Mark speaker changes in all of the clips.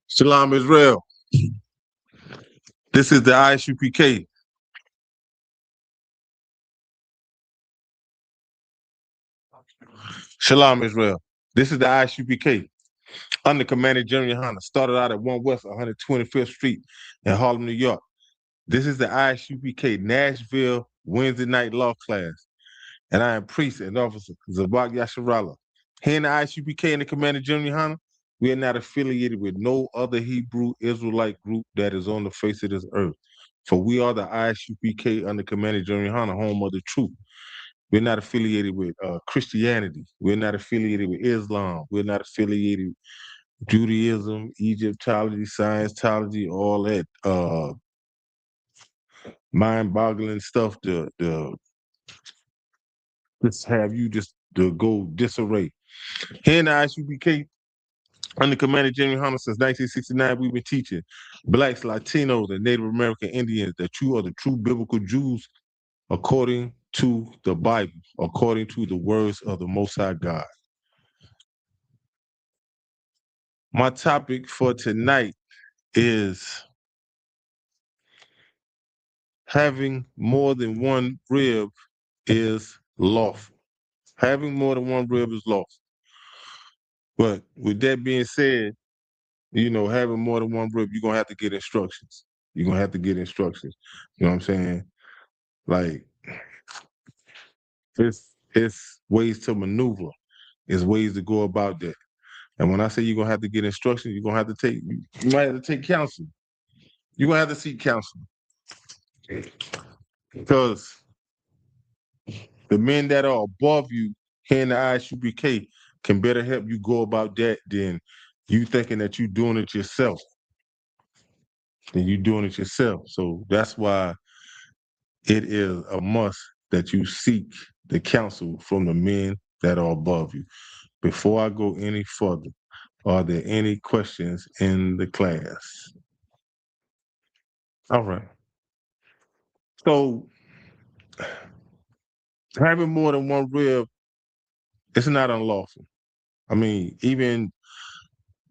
Speaker 1: Shalom Israel. This is the ISUPK. Shalom Israel. This is the ISUPK. Under Commander General Hunter. Started out at 1 West 125th Street in Harlem, New York. This is the ISUPK Nashville Wednesday night law class. And I am priest and officer Zabak Yasharallah. Here in the ISUPK and the Commander General Hunter, we are not affiliated with no other Hebrew Israelite group that is on the face of this earth. For we are the ISUPK under Commander General Hunter, home of the truth. We're not affiliated with Christianity. We're not affiliated with Islam. We're not affiliated with Judaism, Egyptology, Scientology, all that mind-boggling stuff to just have you just to go disarray. Here in the ISUPK, under Commander General Hunter since 1969, we've been teaching Blacks, Latinos, and Native American Indians that you are the true biblical Jews according to the Bible, according to the words of the Most High God. My topic for tonight is having more than one rib is lawful. Having more than one rib is lawful. But with that being said, having more than one rib, you're going to have to get instructions. You're going to have to get instructions. You know what I'm saying? Like, it's ways to maneuver. It's ways to go about that. And when I say you're going to have to get instructions, you're going to have to you might have to take counsel. You're going to have to seek counsel. Because the men that are above you here in the ISUPK can better help you go about that than you thinking that you're doing it yourself. So that's why it is a must that you seek the counsel from the men that are above you. Before I go any further, are there any questions in the class? All right. So having more than one rib, it's not unlawful. I mean, even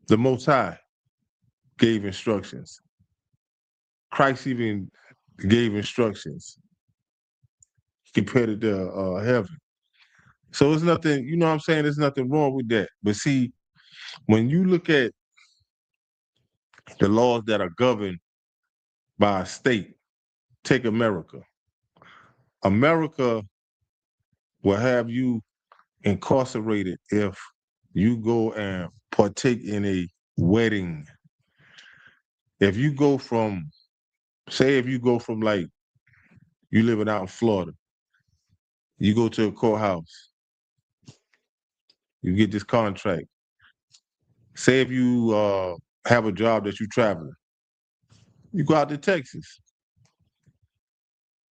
Speaker 1: the Most High gave instructions. Christ even gave instructions compared to heaven. So it's nothing, you know what I'm saying? There's nothing wrong with that. But see, when you look at the laws that are governed by a state, take America. America will have you incarcerated if you go and partake in a wedding. If you go from, like, you living out in Florida, you go to a courthouse, you get this contract. Say if you have a job that you're traveling, you go out to Texas,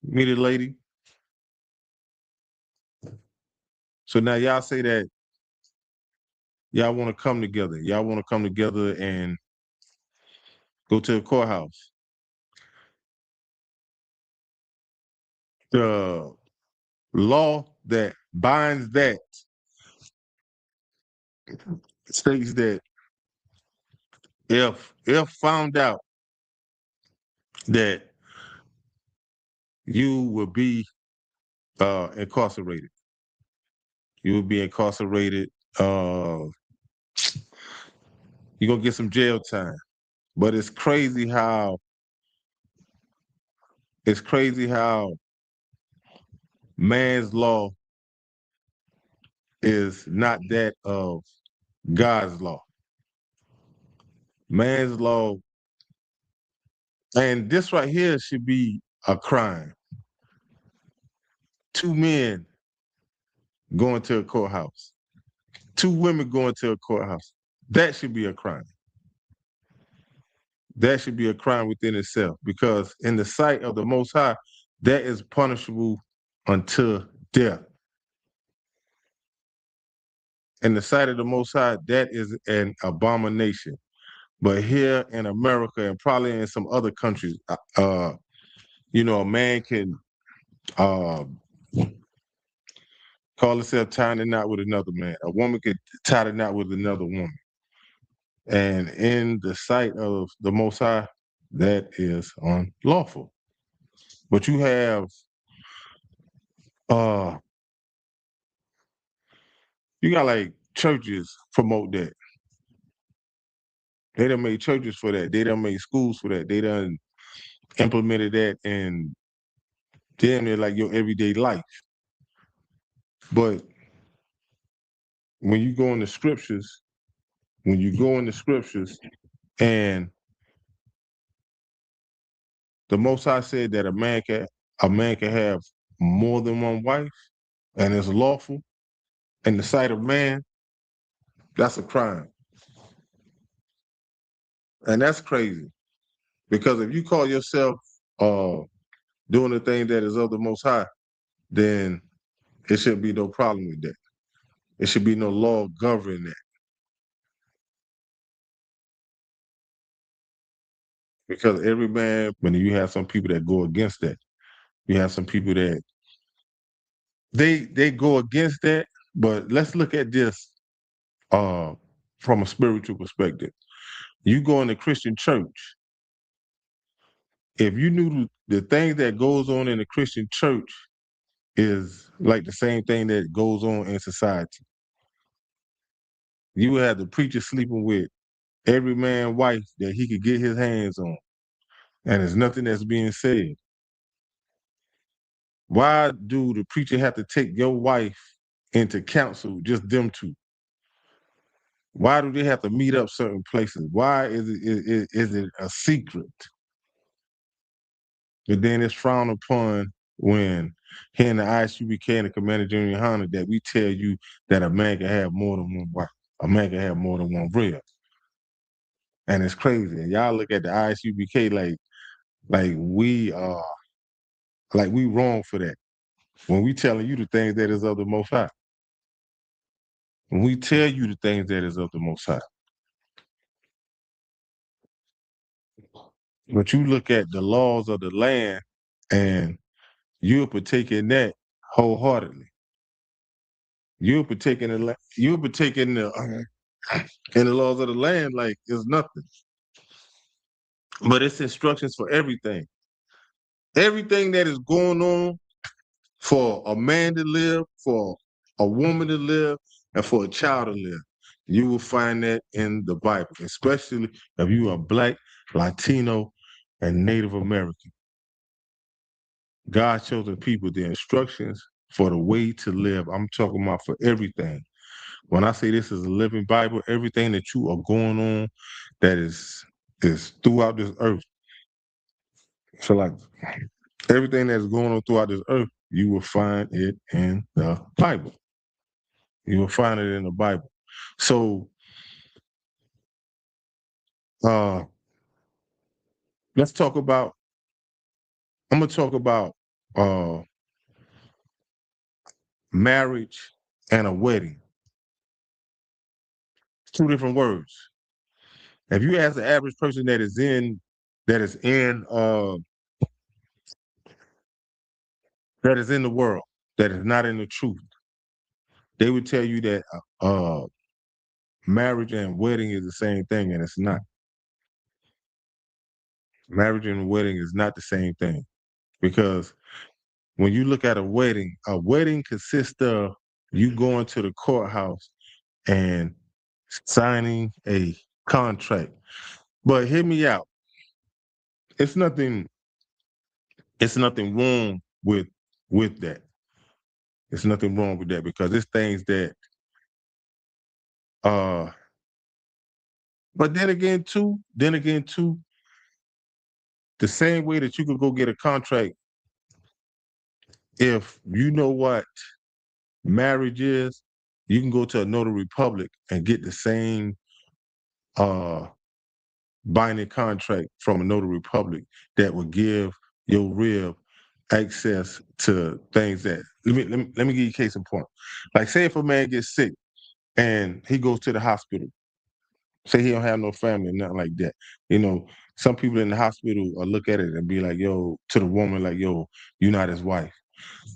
Speaker 1: meet a lady. So now y'all say that y'all want to come together. Y'all want to come together and go to the courthouse. The law that binds that states that if found out that you will be incarcerated, you will be incarcerated. You're gonna get some jail time. But it's crazy how man's law is not that of God's law. Man's law, and this right here should be a crime. Two men going to a courthouse, two women going to a courthouse. That should be a crime. That should be a crime within itself, because in the sight of the Most High, that is punishable until death. In the sight of the Most High, that is an abomination. But here in America and probably in some other countries, a man can call herself tying the knot with another man. A woman could tie the knot with another woman. And in the sight of the Most High, that is unlawful. But you have uh you got like churches promote that. They done made churches for that. They done made schools for that. They done implemented that in damn near like your everyday life. But when you go in the scriptures, and the Most High said that a man can have more than one wife, and it's lawful in the sight of man, that's a crime. And that's crazy. Because if you call yourself uh doing the thing that is of the Most High, then it should be no problem with that. It should be no law governing that. Because every man, when you have some people that go against that, you have some people that they go against that. But let's look at this uh from a spiritual perspective. You go in a Christian church, if you knew the thing that goes on in a Christian church is like the same thing that goes on in society. You would have the preacher sleeping with every man's wife that he could get his hands on, and there's nothing that's being said. Why do the preacher have to take your wife into counsel, just them two? Why do they have to meet up certain places? Why is it a secret? But then it's frowned upon when here in the ISUBK and the Commander Junior Honda that we tell you that a man can have more than one wife. A man can have more than one rib. And it's crazy. And y'all look at the ISUBK like we wrong for that. When we telling you the things that is of the Most High. When we tell you the things that is of the Most High. But you look at the laws of the land and you'll partake in that wholeheartedly. You'll partake in in the laws of the land like it's nothing. But it's instructions for everything. Everything that is going on for a man to live, for a woman to live, and for a child to live. You will find that in the Bible, especially if you are Black, Latino, and Native American. God shows the people the instructions for the way to live. I'm talking about for everything. When I say this is a living Bible, everything that you are going on that is throughout this earth. So like everything that's going on throughout this earth, you will find it in the Bible. You will find it in the Bible. So uh let's talk about I'm gonna talk about uh marriage and a wedding. Two different words. If you ask the average person that is in that is in the world, that is not in the truth, they would tell you that marriage and wedding is the same thing, and it's not. Marriage and wedding is not the same thing because when you look at a wedding consists of you going to the courthouse and signing a contract. But hear me out. It's nothing. It's nothing wrong with that. It's nothing wrong with that because it's things that. Uh, but then again too, the same way that you could go get a contract if you know what marriage is, you can go to a notary public and get the same uh binding contract from a notary public that would give your rib access to things that let me give you a case in point. Like say if a man gets sick and he goes to the hospital, say he don't have no family, nothing like that. You know, some people in the hospital look at it and be like, yo, to the woman, like, yo, you're not his wife.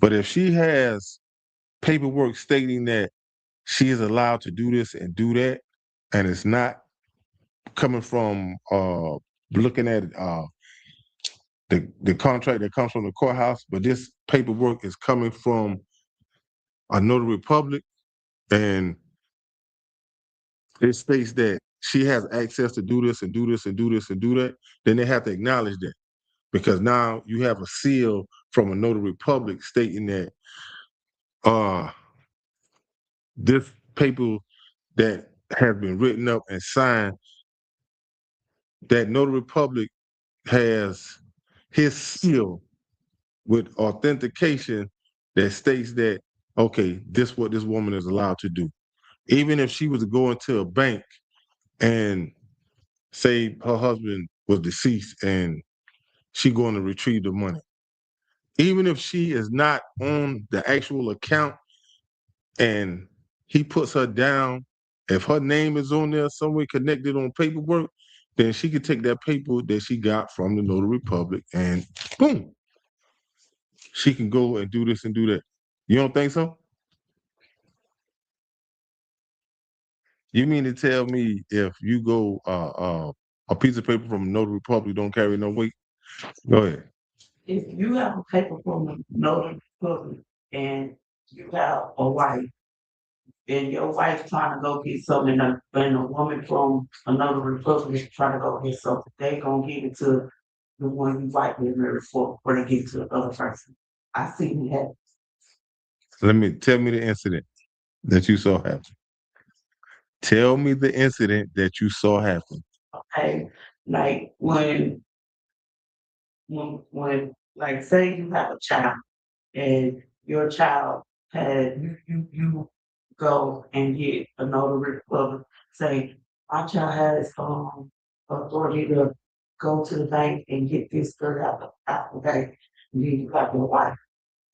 Speaker 1: But if she has paperwork stating that she is allowed to do this and do that, and it's not, coming from looking at the contract that comes from the courthouse, but this paperwork is coming from a notary public, and it states that she has access to do this and do this and do this and do that, then they have to acknowledge that, because now you have a seal from a notary public stating that this paper that has been written up and signed, that notary public has his seal with authentication that states that, okay, this what this woman is allowed to do. Even if she was to go into a bank and say her husband was deceased and she going to retrieve the money, even if she is not on the actual account and he puts her down, if her name is on there somewhere connected on paperwork, then she could take that paper that she got from the notary public and boom, she can go and do this and do that. You don't think so? You mean to tell me if you go a piece of paper from a notary public don't carry no weight? Go ahead.
Speaker 2: If you have a paper from a notary public and you have a wife, and your wife trying to go get something, and a woman from another republic trying to go get something, they gonna give it to the one you like with married for, before they give it to the other person. I seen that.
Speaker 1: Tell me the incident that you saw happen. Tell me the incident that you saw happen.
Speaker 2: Okay, like when like say you have a child and your child had you go and get a notary public, say my child has authority to go to the bank and get this girl out the bank. And then you got your wife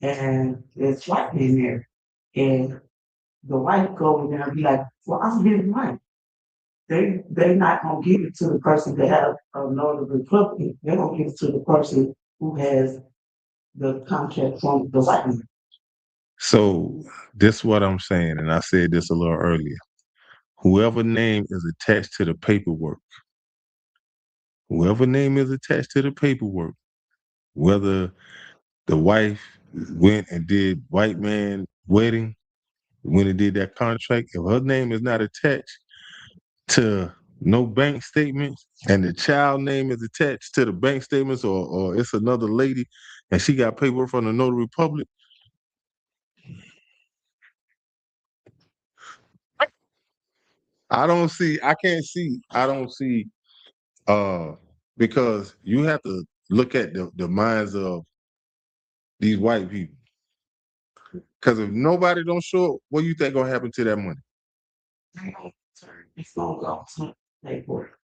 Speaker 2: and there's white in there. And the wife go in there and be like, well, I'm getting mine. They not gonna give it to the person that have a notary public. They're gonna give it to the person who has the contract from the white man.
Speaker 1: So this is what I'm saying, and I said this a little earlier. Whoever name is attached to the paperwork, whoever name is attached to the paperwork, whether the wife went and did white man wedding, when it did that contract, if her name is not attached to no bank statements and the child name is attached to the bank statements, or it's another lady and she got paperwork from the notary public, I don't see because you have to look at the minds of these white people. Because if nobody don't show up, what do you think gonna happen to that money?
Speaker 2: It's gonna go to paperwork.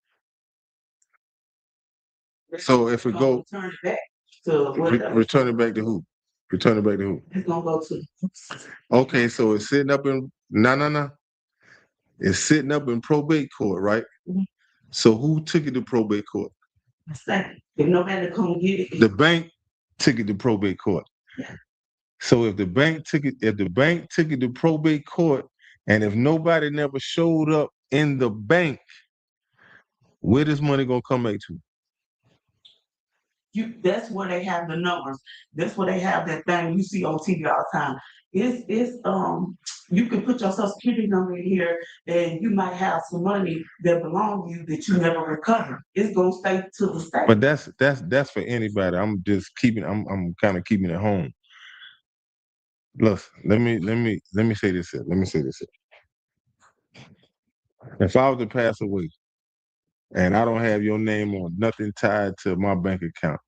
Speaker 1: So if it go
Speaker 2: Turn it back to whatever.
Speaker 1: return it back to who? Return it back to who?
Speaker 2: It's gonna go to.
Speaker 1: Okay, so it's sitting up in no. It's sitting up in probate court, right?
Speaker 2: Mhm.
Speaker 1: So who took it to probate court?
Speaker 2: If nobody come get it,
Speaker 1: The bank took it to probate court.
Speaker 2: yeah.
Speaker 1: So if the bank took it to probate court, and if nobody never showed up in the bank, where this money gonna come back to?
Speaker 2: That's where they have the numbers. That's where they have that thing you see on TV all the time. It's you can put your social security number in here and you might have some money that belong to you that you never recover. It's gonna stay to the state.
Speaker 1: But that's for anybody. I'm just keeping. I'm kind of keeping it home. Look, let me say this here. Let me say this here. If I was to pass away and I don't have your name on nothing tied to my bank account,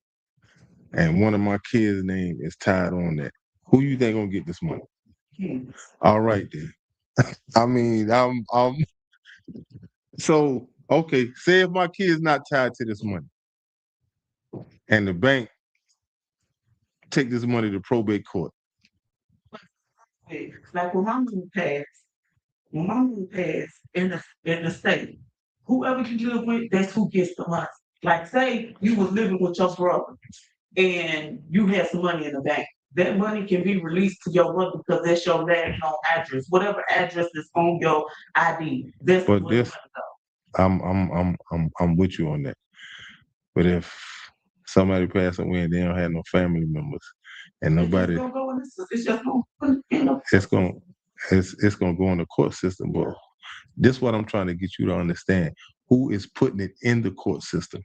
Speaker 1: and one of my kids' name is tied on that, who you think gonna get this money?
Speaker 2: Kids.
Speaker 1: All right then. I mean, I'm so okay. Say if my kid's not tied to this money, and the bank take this money to probate court.
Speaker 2: Like when my mom passed in the state, whoever you live with, that's who gets the money. Like say you was living with your brother and you had some money in the bank. That money can be released to your brother because that's your national address. Whatever address is on your ID, that's
Speaker 1: But
Speaker 2: where the
Speaker 1: this
Speaker 2: money goes.
Speaker 1: I'm with you on that. But if somebody passed away and they don't have no family members and nobody,
Speaker 2: It's just gonna put it in the
Speaker 1: it's gonna it's gonna go in the court system. But this is what I'm trying to get you to understand. Who is putting it in the court system?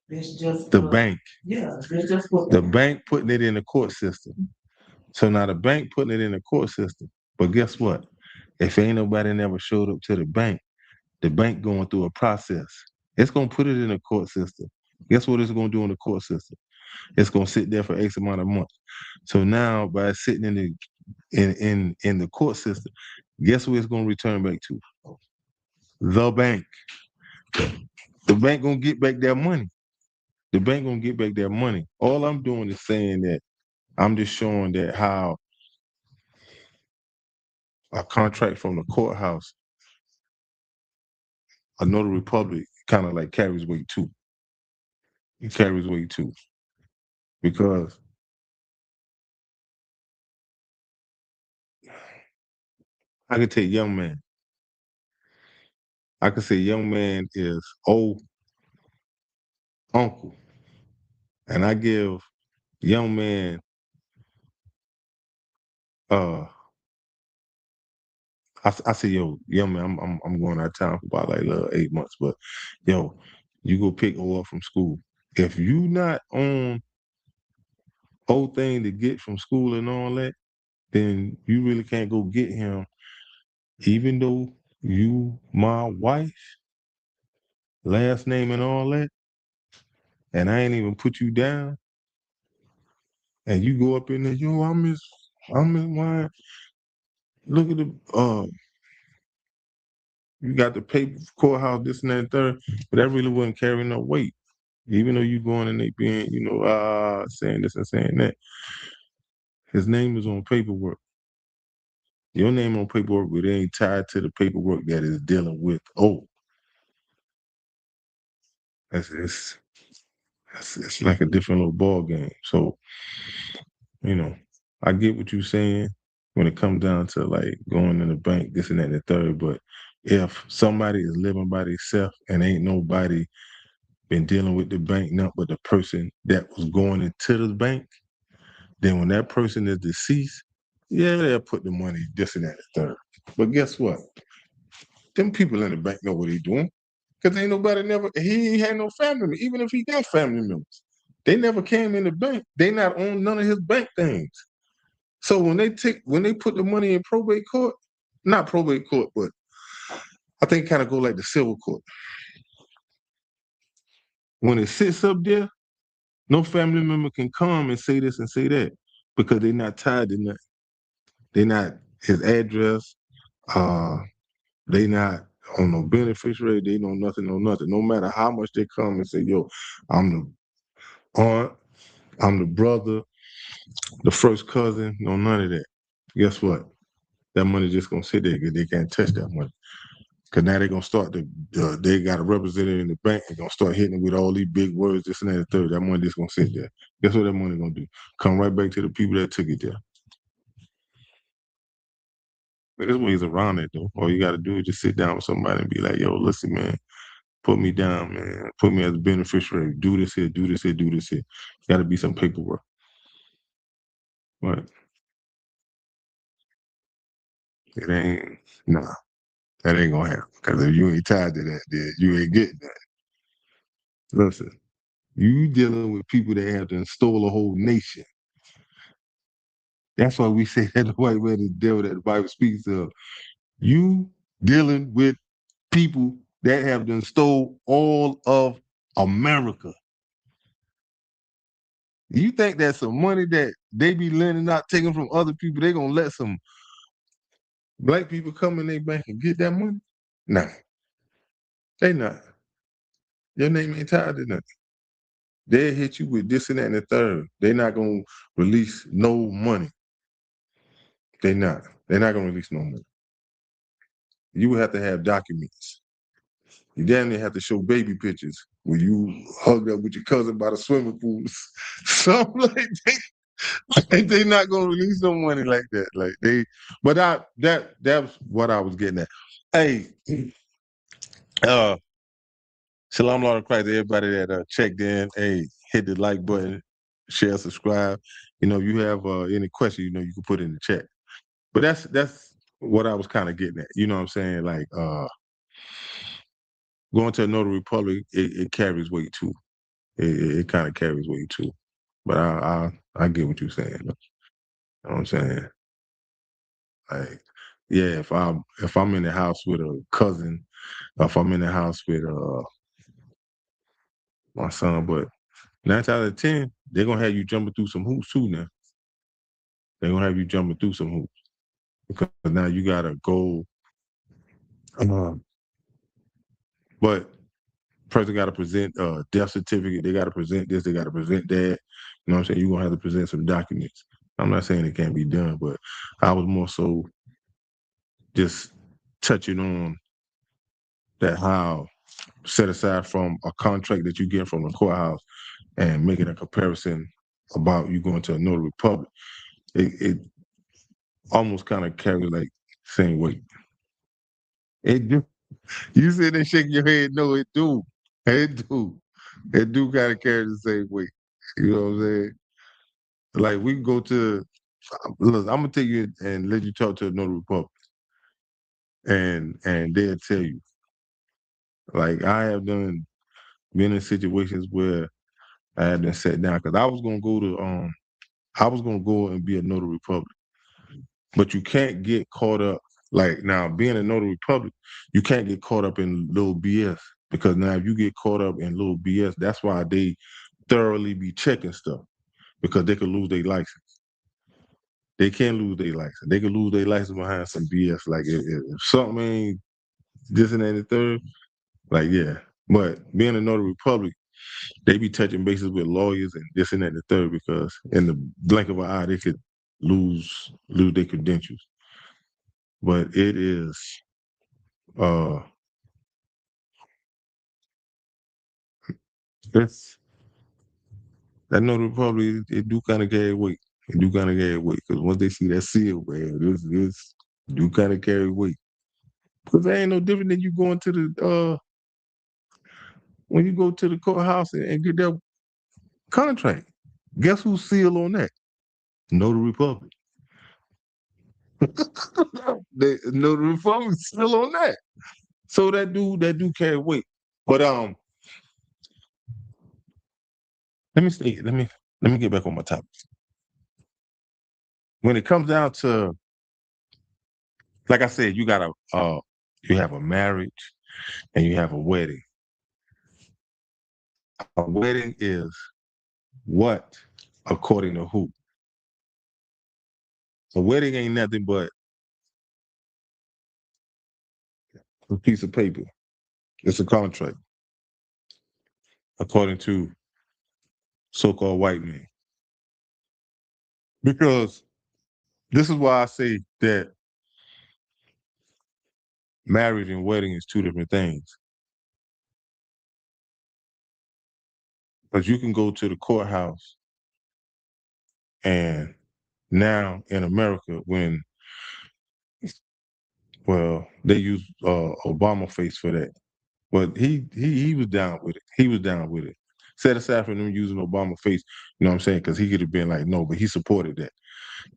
Speaker 2: It's just
Speaker 1: The bank.
Speaker 2: yeah, it's just for
Speaker 1: The bank putting it in the court system. So now the bank putting it in the court system. But guess what? If ain't nobody never showed up to the bank going through a process. It's gonna put it in the court system. Guess what it's gonna do in the court system? It's gonna sit there for X amount of months. So now by sitting in the court system, guess what it's gonna return back to? The bank. The bank gonna get back their money. The bank gonna get back their money. All I'm doing is saying that I'm just showing that how a contract from the courthouse, a notary public, kind of like carries weight too. It carries weight too. Because I could take young man. I could say young man is old uncle. And I give young man uh I say, yo, young man, I'm going out of town for about like 8 months, but yo, you go pick O up from school. If you not on old thing to get from school and all that, then you really can't go get him, even though you my wife, last name and all that, and I ain't even put you down, and you go up in there, yo, I'm his wife. Look at the you got the paper courthouse, this and that and third, but that really wasn't carrying no weight. Even though you going and they being, saying this and saying that. His name is on paperwork. Your name on paperwork, but it ain't tied to the paperwork that is dealing with. Oh, it's it's like a different little ball game. So, you know, I get what you're saying when it comes down to like going in the bank, this and that and the third. But if somebody is living by themselves and ain't nobody been dealing with the bank, not but the person that was going into the bank, then when that person is deceased, yeah, they'll put the money this and that and the third. But guess what? Them people in the bank know what he doing. Cause ain't nobody never he ain't had no family members. Even if he got family members, they never came in the bank. They not on none of his bank things. So when they put the money in probate court, not probate court, but I think kind of go like the civil court. When it sits up there, no family member can come and say this and say that because they're not tied to nothing. They're not his address. Uh, they not on no beneficiary. They know nothing, no nothing. No matter how much they come and say, yo, I'm the aunt, I'm the brother, the first cousin, no none of that. Guess what? That money just gonna sit there because they can't touch that money. Cause now they're gonna start they got a representative in the bank. They're gonna start hitting with all these big words, this and that, and the third. That money just gonna sit there. Guess what that money gonna do? Come right back to the people that took it there. But there's ways around it though. All you gotta do is just sit down with somebody and be like, yo, listen, man, put me down, man. Put me as a beneficiary. Do this here, do this here, do this here. Gotta be some paperwork. But it ain't nah. That ain't gonna happen. Because if you ain't tied to that, then you ain't getting that. Listen, you dealing with people that have to stole a whole nation. That's why we say that the white man is the devil that the Bible speaks of. You dealing with people that have done stole all of America. You think that some money that they be lending out, taking from other people, they gonna let some black people come in their bank and get that money? No, they not. Your name ain't tied to nothing. They'll hit you with this and that and the third. They're not gonna release no money. They not. They're not gonna release no money. You would have to have documents. You damn near have to show baby pictures where you hugged up with your cousin by the swimming pool. Something like they not gonna release no money like that. Like they but that's what I was getting at. Hey, Uh, Shalom, Lord of Christ, everybody that checked in. Hey, hit the like button, share, subscribe. You have any question, you can put in the chat. But that's what I was kind of getting at. You know what I'm saying? Like going to another republic, it carries weight too. It kind of carries weight too. But I get what you're saying. You know what I'm saying? Like, yeah, if I'm in the house with a cousin, if I'm in the house with my son, but 9 out of 10, they're gonna have you jumping through some hoops too now. They're gonna have you jumping through some hoops because now you gotta go. Um, but person got to present a death certificate. They got to present this. They got to present that. You know what I'm saying? You're gonna have to present some documents. I'm not saying it can't be done, but I was more so just touching on that how set aside from a contract that you get from the courthouse and making a comparison about you going to another republic. It almost kind of carries like same weight. It do. You sit there shaking your head. No, it do. It do. It do kind of carry the same weight. You know what I'm saying? Like we can go to. Look, I'm gonna take you and let you talk to another republic, and they'll tell you. Like I have been in situations where I had been sat down because I was gonna go and be a notary republic, but you can't get caught up. Like now, being a notary republic, you can't get caught up in little BS because now if you get caught up in little BS, that's why they thoroughly be checking stuff because they could lose their license. They can lose their license. They could lose their license behind some BS. Like if something ain't this and that and the third, like yeah. But being a notary public, they be touching bases with lawyers and this and that and the third because in the blink of an eye they could lose their credentials. But it is uh it's that notary public it do kind of carry weight. It do kind of carry weight because once they see that seal, man, this do kind of carry weight. Because they ain't no different than you going to the when you go to the courthouse and get that contract. Guess who's seal on that? Notary Republic. They Notary Republic seal on that. So that do carry weight. But let me get back on my topic. When it comes down to like I said, you have a marriage and you have a wedding. A wedding is what according to who? A wedding ain't nothing but a piece of paper. It's a contract, according to so-called white men. Because this is why I say that marriage and wedding is two different things. Because you can go to the courthouse and now in America, well, they use Obama face for that. But he was down with it. He was down with it. Set aside from them using Obama face, you know what I'm saying? Because he could have been like, no, but he supported that.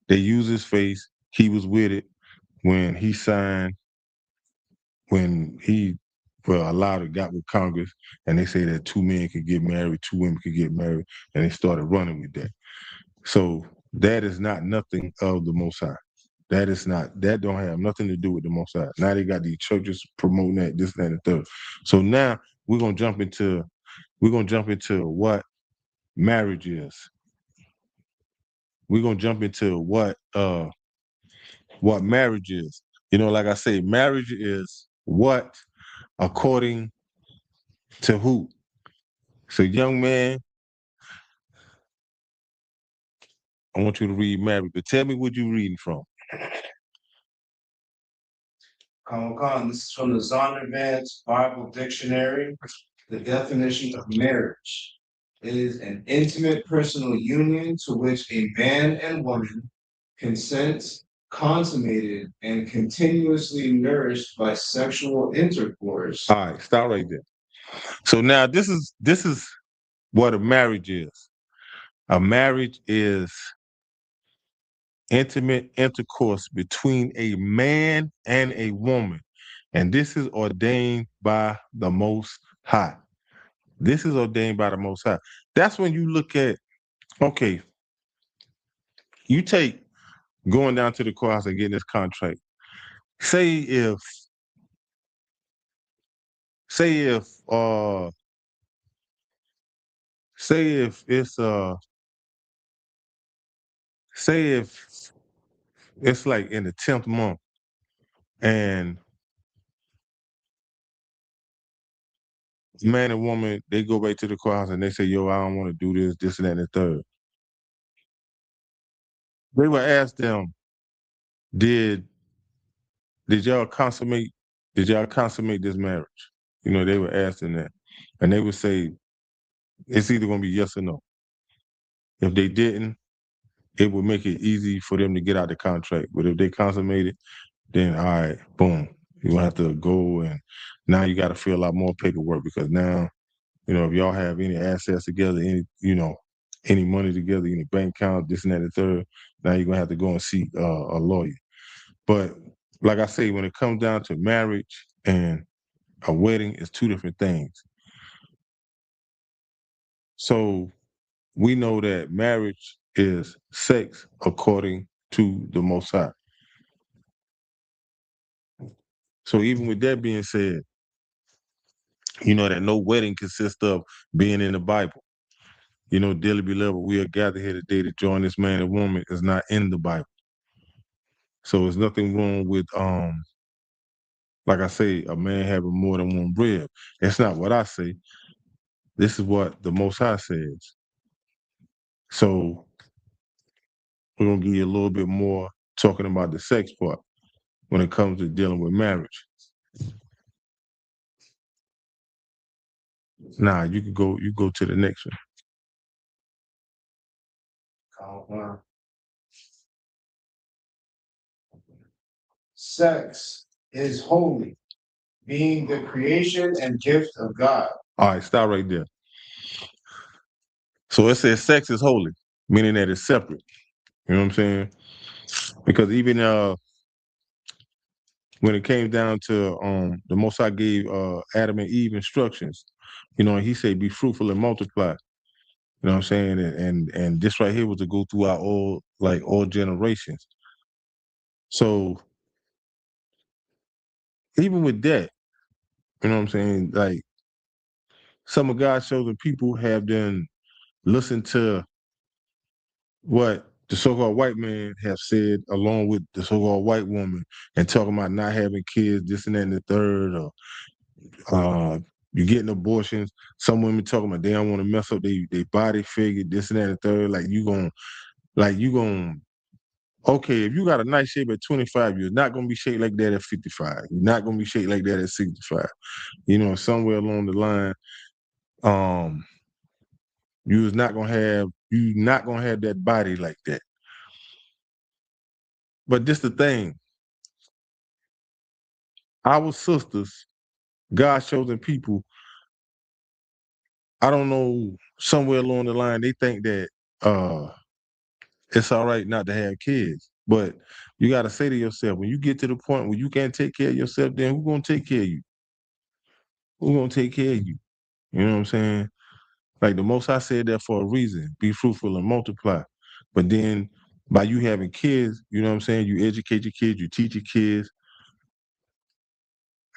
Speaker 1: They used his face. He was with it when he signed, when he allowed it, got with Congress, and they say that two men could get married, two women could get married, and they started running with that. So that is not nothing of the Most High. That don't have nothing to do with the Most High. Now they got these churches promoting that, this, that, and the third. So now we're gonna jump into what marriage is. We're gonna jump into what marriage is. Like I say, marriage is what according to who. So young man, I want you to read marriage, but tell me what you're reading from.
Speaker 3: This is from the Zondervan's Bible Dictionary. The definition of marriage is an intimate personal union to which a man and woman consent consummated and continuously nourished by sexual intercourse.
Speaker 1: All right, stop right there. So now this is what a marriage is. A marriage is intimate intercourse between a man and a woman. And this is ordained by the Most High. This is ordained by the Most High. That's when you look at, okay, you take going down to the courthouse and getting this contract. Say if, say if, uh, say if it's, say if it's like in the 10th month and man and woman, they go back to the courthouse and they say, yo, I don't want to do this, and that, and the third. They would ask them, did did y'all consummate did y'all consummate this marriage? You know, they were asking that. And they would say, it's either gonna be yes or no. If they didn't, it would make it easy for them to get out the contract. But if they consummate it, then all right, boom. You're gonna have to go and now you gotta fill out more paperwork because now, you know, if y'all have any assets together, any money together, any bank account, this and that, and the third, now you're gonna have to go and see a lawyer. But like I say, when it comes down to marriage and a wedding, it's two different things. So we know that marriage is sex according to the Most High. So even with that being said, you know that no wedding consists of being in the Bible. You know, dearly beloved, we are gathered here today to join this man and woman is not in the Bible. So there's nothing wrong with like I say, a man having more than one rib. It's not what I say. This is what the Most High says. So we're gonna give you a little bit more talking about the sex part when it comes to dealing with marriage. Nah, you go to the next one.
Speaker 3: Sex is holy, being the creation and gift of God.
Speaker 1: All right, stop right there. So it says sex is holy, meaning that it's separate. You know what I'm saying? Because even when it came down to the Most High gave Adam and Eve instructions, you know, and he said, be fruitful and multiply. You know what I'm saying? And this right here was to go throughout all generations. So even with that, you know what I'm saying? Like some of God's chosen people have then listened to what the so-called white man have said along with the so-called white woman and talking about not having kids, this and that and the third, or you getting abortions. Some women talking about they don't want to mess up their body figure, this and that and the third. Okay, if you got a nice shape at 25, you're not gonna be shaped like that at 55. You're not gonna be shaped like that at 65. You know, somewhere along the line, um, you're not gonna have that body like that. But this the thing, our sisters, God's chosen people, I don't know, somewhere along the line, they think that it's all right not to have kids. But you got to say to yourself, when you get to the point where you can't take care of yourself, then who's going to take care of you? Who's going to take care of you? You know what I'm saying? Like the Most High said that for a reason, be fruitful and multiply. But then by you having kids, you know what I'm saying? You educate your kids, you teach your kids.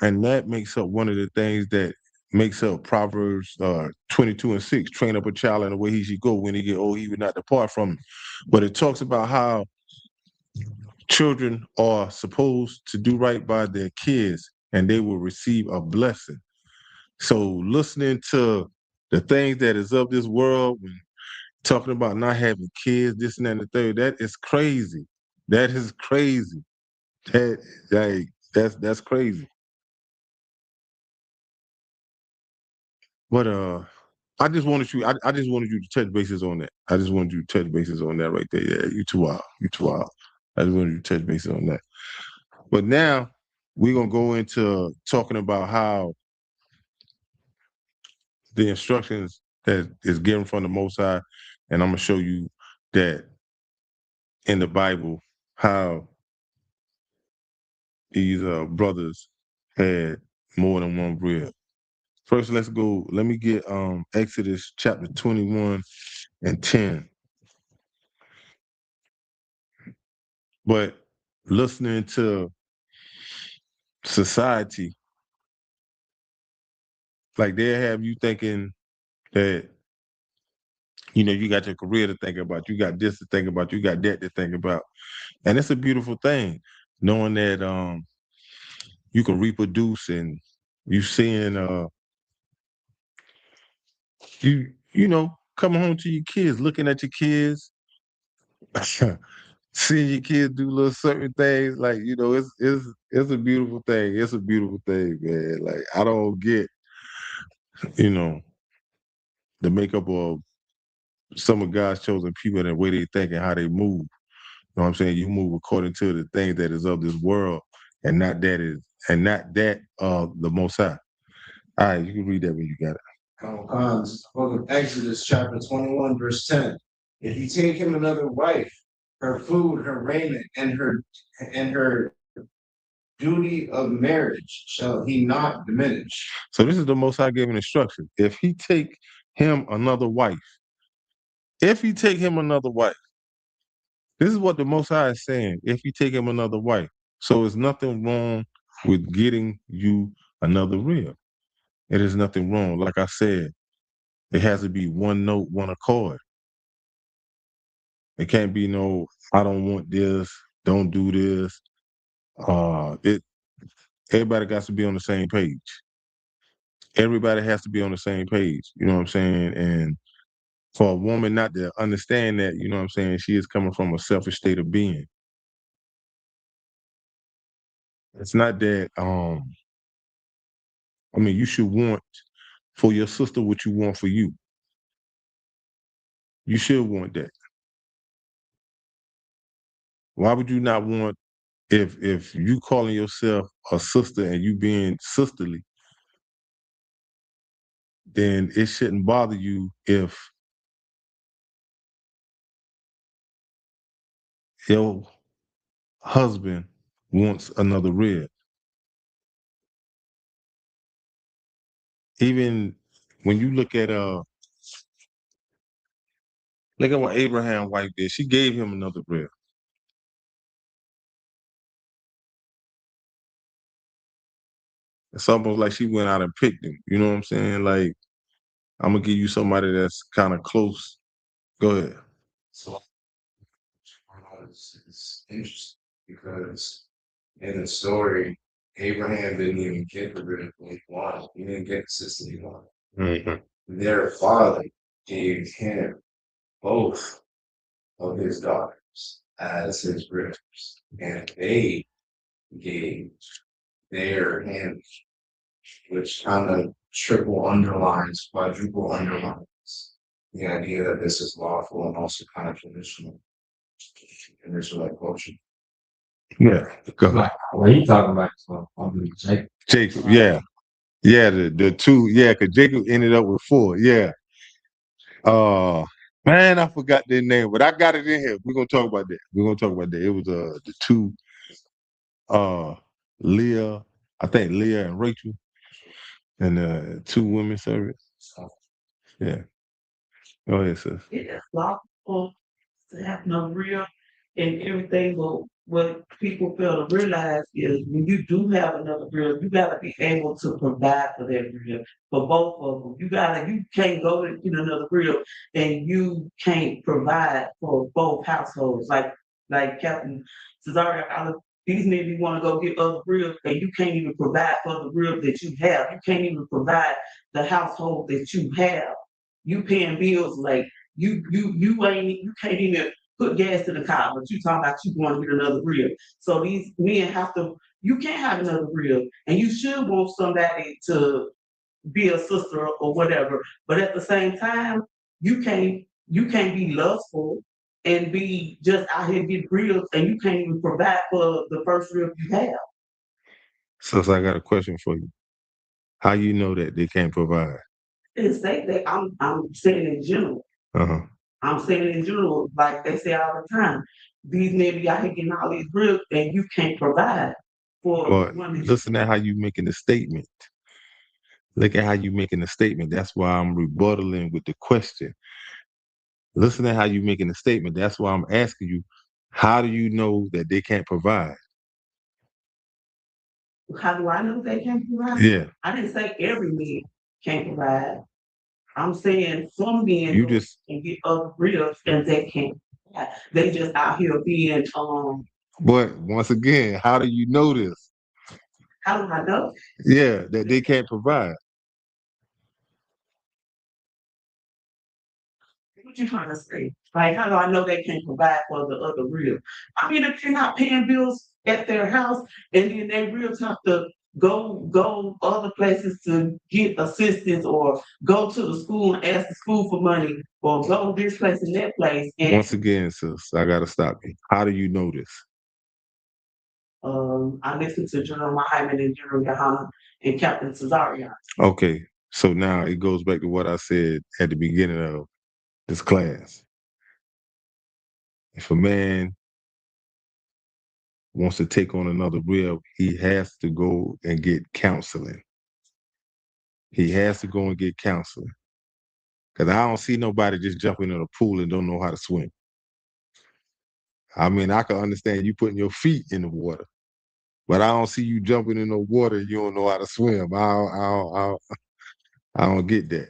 Speaker 1: And that makes up one of the things that makes up Proverbs 22:6, train up a child in the way he should go. When he get old, he would not depart from it. But it talks about how children are supposed to do right by their kids and they will receive a blessing. So listening to the things that is of this world, talking about not having kids, this and that and the third, that is crazy. That is crazy. That like that's crazy. But I just wanted you to touch bases on that. I just wanted you to touch bases on that right there. Yeah, you too wild. You too wild. I just wanted to touch base on that. But now we're gonna go into talking about how the instructions that is given from the Most High, and I'm gonna show you that in the Bible how these brothers had more than one rib. First, let's go. Let me get Exodus chapter 21 and 10. But listening to society, like they have you thinking that you got your career to think about, you got this to think about, you got that to think about, and it's a beautiful thing knowing that you can reproduce and you seeing coming home to your kids, looking at your kids, seeing your kids do little certain things, like it's a beautiful thing. It's a beautiful thing, man. Like I don't get, you know, the makeup of some of God's chosen people and the way they think and how they move. You know what I'm saying? You move according to the things that is of this world and not that the Most High. All right, you can read that when you got it.
Speaker 3: This is the book of Exodus, chapter 21, verse 10. If you take him another wife, her food, her raiment, and her duty of marriage shall he not diminish.
Speaker 1: So this is the Most High giving instruction. If he take him another wife, this is what the Most High is saying. If you take him another wife, so there's nothing wrong with getting you another rib. It is nothing wrong. Like I said, it has to be one note, one accord. It can't be no, I don't want this, don't do this. Everybody got to be on the same page. Everybody has to be on the same page. You know what I'm saying? And for a woman not to understand that, you know what I'm saying, she is coming from a selfish state of being. It's not that you should want for your sister what you want for you. You should want that. Why would you not want, if you calling yourself a sister and you being sisterly, then it shouldn't bother you if your husband wants another rib. Even when you look at what Abraham's wife did, she gave him another rib. It's almost like she went out and picked him. You know what I'm saying? Like, I'm gonna give you somebody that's kind of close. Go ahead.
Speaker 3: So it's interesting because in the story, Abraham didn't even get the rid of what he wanted. He didn't get the sister he wanted.
Speaker 1: Mm-hmm.
Speaker 3: Their father gave him both of his daughters as his ribs, and they gave their hand, which kind of triple underlines, quadruple underlines the idea that this is lawful and also kind of traditional in Israelite culture.
Speaker 1: Yeah. Go ahead.
Speaker 4: What are you talking about?
Speaker 1: Jacob, yeah. Yeah, the two, yeah, because Jacob ended up with 4. Yeah. Man, I forgot their name, but I got it in here. We're gonna talk about that. It was the two Leah, I think Leah and Rachel, and 2 women servants. Yeah. Go ahead, sis.
Speaker 2: It is lawful to have no real and everything, but what people fail to realize is when you do have another real, you gotta be able to provide for that real, for both of them. You can't go to get another real and you can't provide for both households. Like Captain Cesario, these men you want to go get other real and you can't even provide for the real that you have. You can't even provide the household that you have. You paying bills like you can't even put gas in the car, but you talking about you going to get another rib. So these men you can't have another rib, and you should want somebody to be a sister or whatever. But at the same time, you can't be lustful and be just out here get ribs and you can't even provide for the first rib you have.
Speaker 1: So I got a question for you. How you know that they can't provide?
Speaker 2: It's say that I'm saying in general.
Speaker 1: Uh-huh.
Speaker 2: I'm saying in general, like they say all the time, these men be out here getting all these ribs and you can't provide for
Speaker 1: But
Speaker 2: women.
Speaker 1: listen at how you making the statement. Look at how you making the statement. That's why I'm rebuttaling with the question. Listen at how you making the statement. That's why I'm asking you, how do you know that they can't provide?
Speaker 2: How do I know they can't provide?
Speaker 1: Yeah.
Speaker 2: I didn't say every man can't provide. I'm saying some men
Speaker 1: You just
Speaker 2: can get other ribs and they can't provide. They just out here being
Speaker 1: but once again, how do you know this?
Speaker 2: how do I know?
Speaker 1: Yeah, that they can't provide.
Speaker 2: What you trying to say? Like, how do I know they can provide for the other rib? I mean, if they're not paying bills at their house, and then they ribs have to go other places to get assistance, or go to the school and ask the school for money, or go this place and that place. And
Speaker 1: Once again, sis, I gotta stop you. How do you know this?
Speaker 2: I listened to General Hyman and General Yohana and Captain Cesario.
Speaker 1: Okay, so now it goes back to what I said at the beginning of this class. If a man wants to take on another rib, he has to go and get counseling. He has to go and get counseling. Because I don't see nobody just jumping in a pool and don't know how to swim. I mean, I can understand you putting your feet in the water, but I don't see you jumping in the water and you don't know how to swim. I don't get that.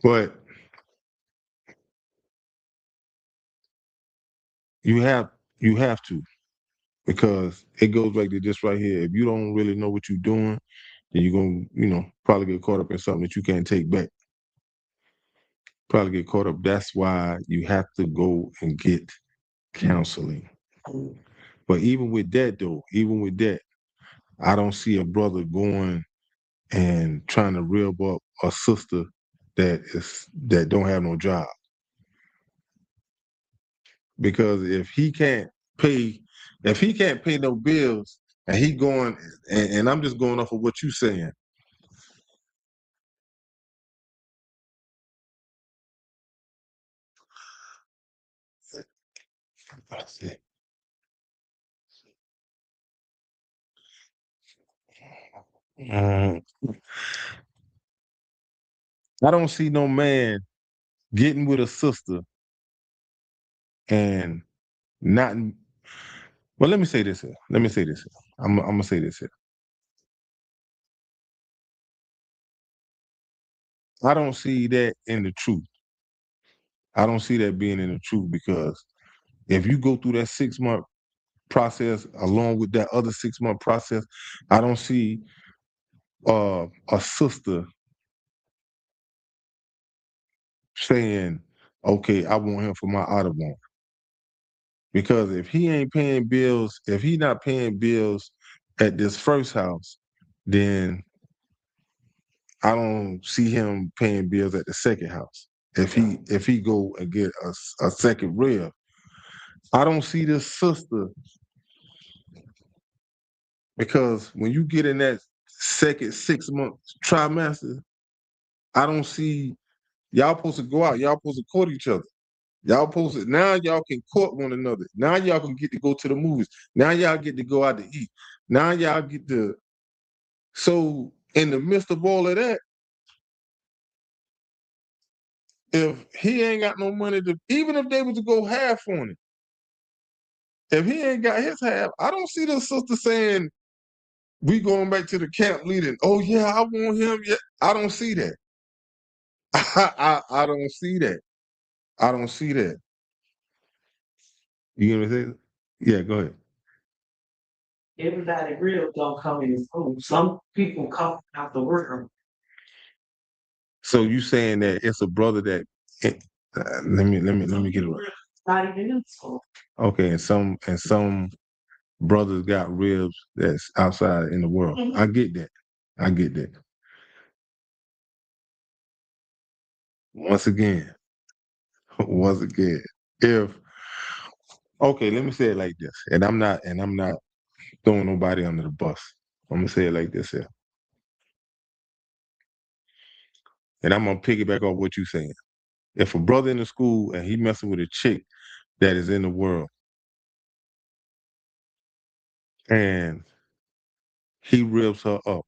Speaker 1: But you have to, because it goes back to this right here. If you don't really know what you're doing, then you're gonna, probably get caught up in something that you can't take back. Probably get caught up. That's why you have to go and get counseling. But even with that though, I don't see a brother going and trying to rib up a sister that don't have no job. Because if he can't pay no bills, and he going, and I'm just going off of what you saying. Mm, I don't see no man getting with a sister and not. Well, let me say this here. I'm gonna say this here. I don't see that in the truth. I don't see that being in the truth, because if you go through that 6 month process along with that other 6 month process, I don't see a sister saying, okay, I want him for my Audubon. Because if he ain't paying bills, if he not paying bills at this first house, then I don't see him paying bills at the second house. If he go and get a second rib, I don't see this sister, because when you get in that second 6 month trimester, I don't see y'all supposed to go out. Y'all supposed to court each other. Y'all supposed to, now y'all can court one another. Now y'all can get to go to the movies. Now y'all get to go out to eat. Now y'all get to. So in the midst of all of that, if he ain't got no money to, even if they was to go half on it, if he ain't got his half, I don't see the sister saying, we going back to the camp leader. Oh yeah, I want him. Yeah, I don't see that. I don't see that. I don't see that. You know what I'm saying? Yeah, go ahead.
Speaker 2: Everybody rib don't come in school. Some people come out the work.
Speaker 1: So you saying that it's a brother that let me get it right.
Speaker 2: Not even in school.
Speaker 1: Okay, and some brothers got ribs that's outside in the world.
Speaker 2: Mhm.
Speaker 1: I get that. I get that. Once again, once again, if Okay, let me say it like this, and I'm not throwing nobody under the bus. I'm gonna say it like this here, and I'm gonna piggyback off what you're saying. If a brother in the school and he messing with a chick that is in the world, and he ribs her up,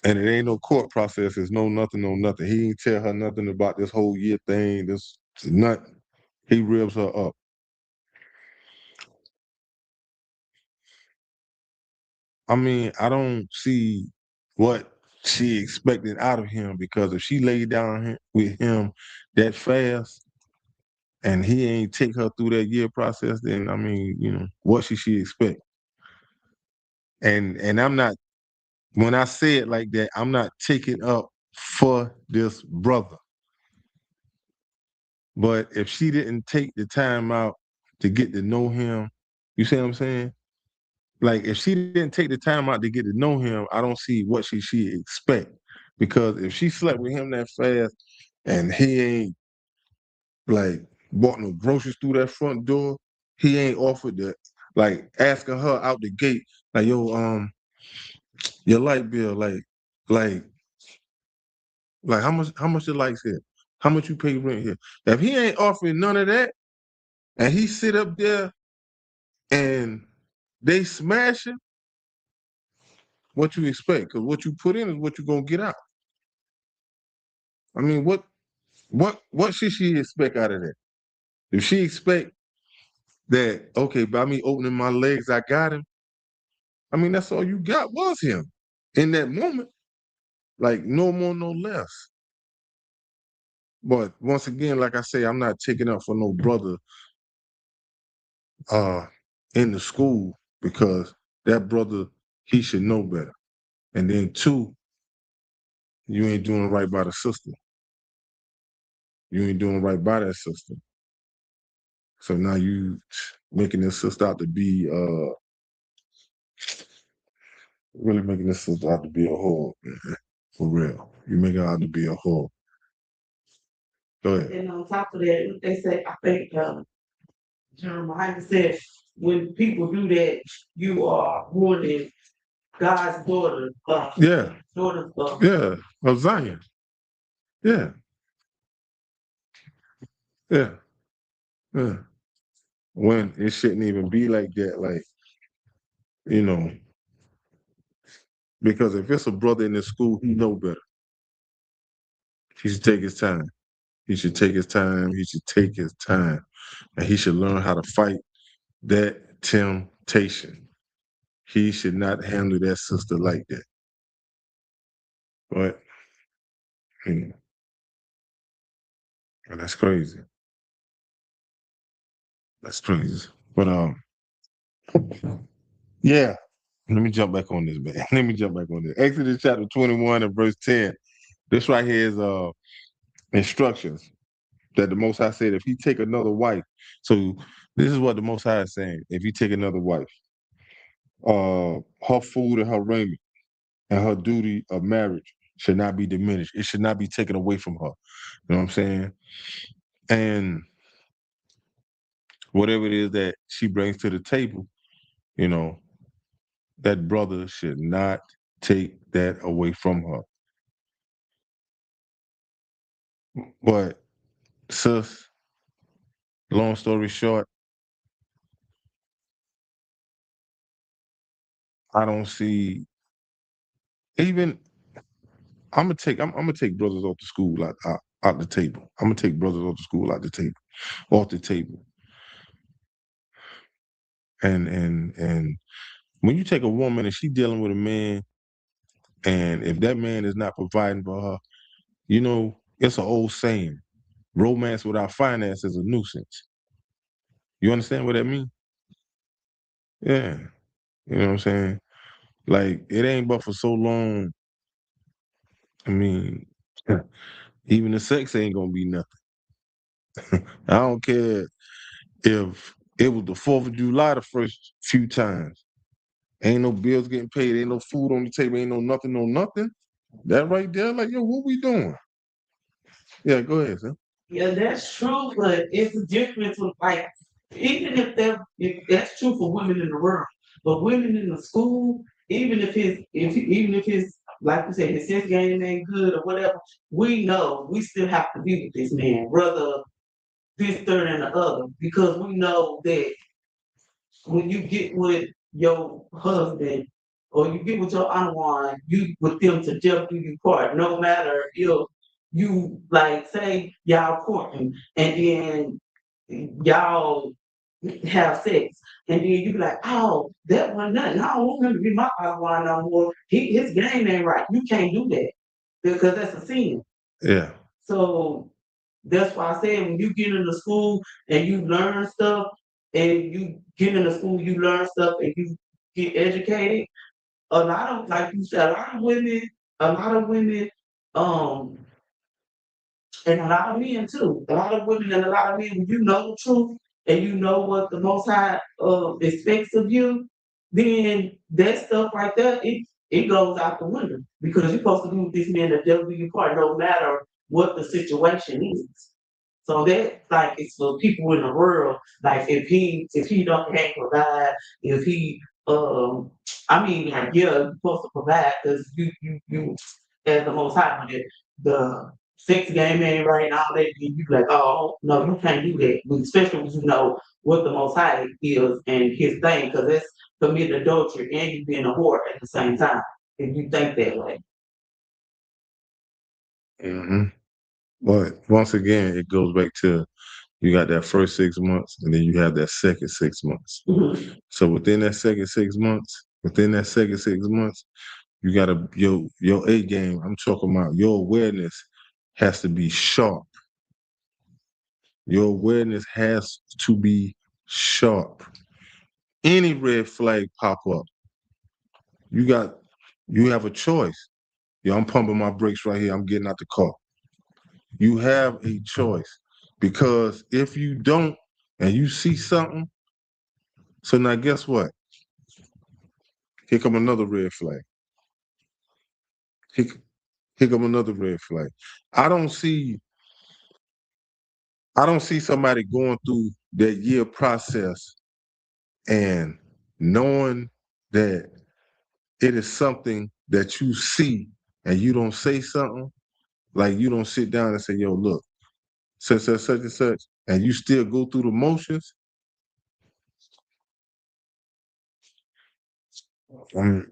Speaker 1: and it ain't no court process, it's no nothing, no nothing. He ain't tell her nothing about this whole year thing, this nothing. He ribs her up. I mean, I don't see what she expected out of him, because if she laid down with him that fast and he ain't take her through that year process, then I mean, what should she expect? And I'm not, when I say it like that, I'm not taking up for this brother. But if she didn't take the time out to get to know him, you see what I'm saying? Like, if she didn't take the time out to get to know him, I don't see what she expect. Because if she slept with him that fast and he ain't like bought no groceries through that front door, he ain't offered to like asking her out the gate, like, yo, your light bill, like how much the lights here? How much you pay rent here? If he ain't offering none of that and he sit up there and they smashing, what you expect? Because what you put in is what you're gonna get out. I mean, what should she expect out of that? If she expect that, okay, by me opening my legs, I got him. I mean, that's all you got was him in that moment. Like, no more, no less. But once again, like I say, I'm not taking up for no brother uh in the school, because that brother, he should know better. And then two, you ain't doing right by the sister. You ain't doing right by that sister. So now you making this sister out to be really making this sister out to be a whore, man. For real. You make her out to be a whore. Go ahead.
Speaker 2: And on top of that, they say, I think Jeremiah said, when people do that, you are ruining God's
Speaker 1: Yeah,
Speaker 2: daughter's
Speaker 1: yeah. Of Zion. Yeah, yeah, yeah. When it shouldn't even be like that, like, you know, because if it's a brother in the school, he know better. He should take his time. He should take his time. He should take his time. And he should learn how to fight that temptation. He should not handle that sister like that. But, you know, and that's crazy. That's crazy. But yeah. Let me jump back on this, man. Let me jump back on this. Exodus chapter 21 and verse 10. This right here is instructions that the Most High said if he take another wife. So this is what the Most High is saying. If you take another wife, her food and her raiment and her duty of marriage should not be diminished. It should not be taken away from her. You know what I'm saying? And whatever it is that she brings to the table, you know, that brother should not take that away from her. But sis, long story short, I don't see even. I'm gonna take brothers off the school out the table. I'm gonna take brothers off the school out the table, off the table. And when you take a woman and she dealing with a man, and if that man is not providing for her, it's an old saying: romance without finance is a nuisance. You understand what that means? Yeah, you know what I'm saying. Like, it ain't but for so long. I mean, even the sex ain't gonna be nothing. I don't care if it was the 4th of July the first few times. Ain't no bills getting paid, ain't no food on the table, ain't no nothing, no nothing. That right there, like, yo, what we doing? Yeah, go ahead, sir.
Speaker 2: Yeah, that's true, but it's a difference with like even if that's true for women in the world, but women in the school, even if his like you said, his sex game ain't good or whatever, we know we still have to be with this man, whether this, third, and the other, because we know that when you get with your husband or you get with your unwind, you with them to death do you part, no matter if you like say y'all courting and then y'all have sex and then you be like, oh, that one nothing. I don't want him to be my unwind no more. His game ain't right. You can't do that because that's a sin.
Speaker 1: Yeah.
Speaker 2: So that's why I said when you get into school and you learn stuff, and you get into school, you learn stuff and you get educated. A lot of like you said, a lot of women, um, and a lot of men too. A lot of women and a lot of men, when you know the truth and you know what the Most High expects of you, then that stuff right there, it goes out the window because you're supposed to be with this man that devil do you part, no matter what the situation is. So that like it's for people in the world. Like if he don't can't provide, if he I mean like yeah, you're supposed to provide because you as the Most High, but the sex game ain't right and all that, you be like, oh no, you can't do that. But especially when you know what the Most High is and his thing, because it's committing adultery and you being a whore at the same time. If you think that way.
Speaker 1: Hmm. But once again, it goes back to you got that first 6 months and then you have that second 6 months.
Speaker 2: Mhm.
Speaker 1: So within that second 6 months, you gotta your A game, I'm talking about your awareness has to be sharp. Your awareness has to be sharp. Any red flag pop up, you got you have a choice. Yo, I'm pumping my brakes right here. I'm getting out the car. You have a choice because if you don't and you see something, so now guess what? Here come another red flag. Here, here come another red flag. I don't see I don't see somebody going through that year process and knowing that it is something that you see and you don't say something, like you don't sit down and say, yo, look, such and such, and you still go through the motions. um,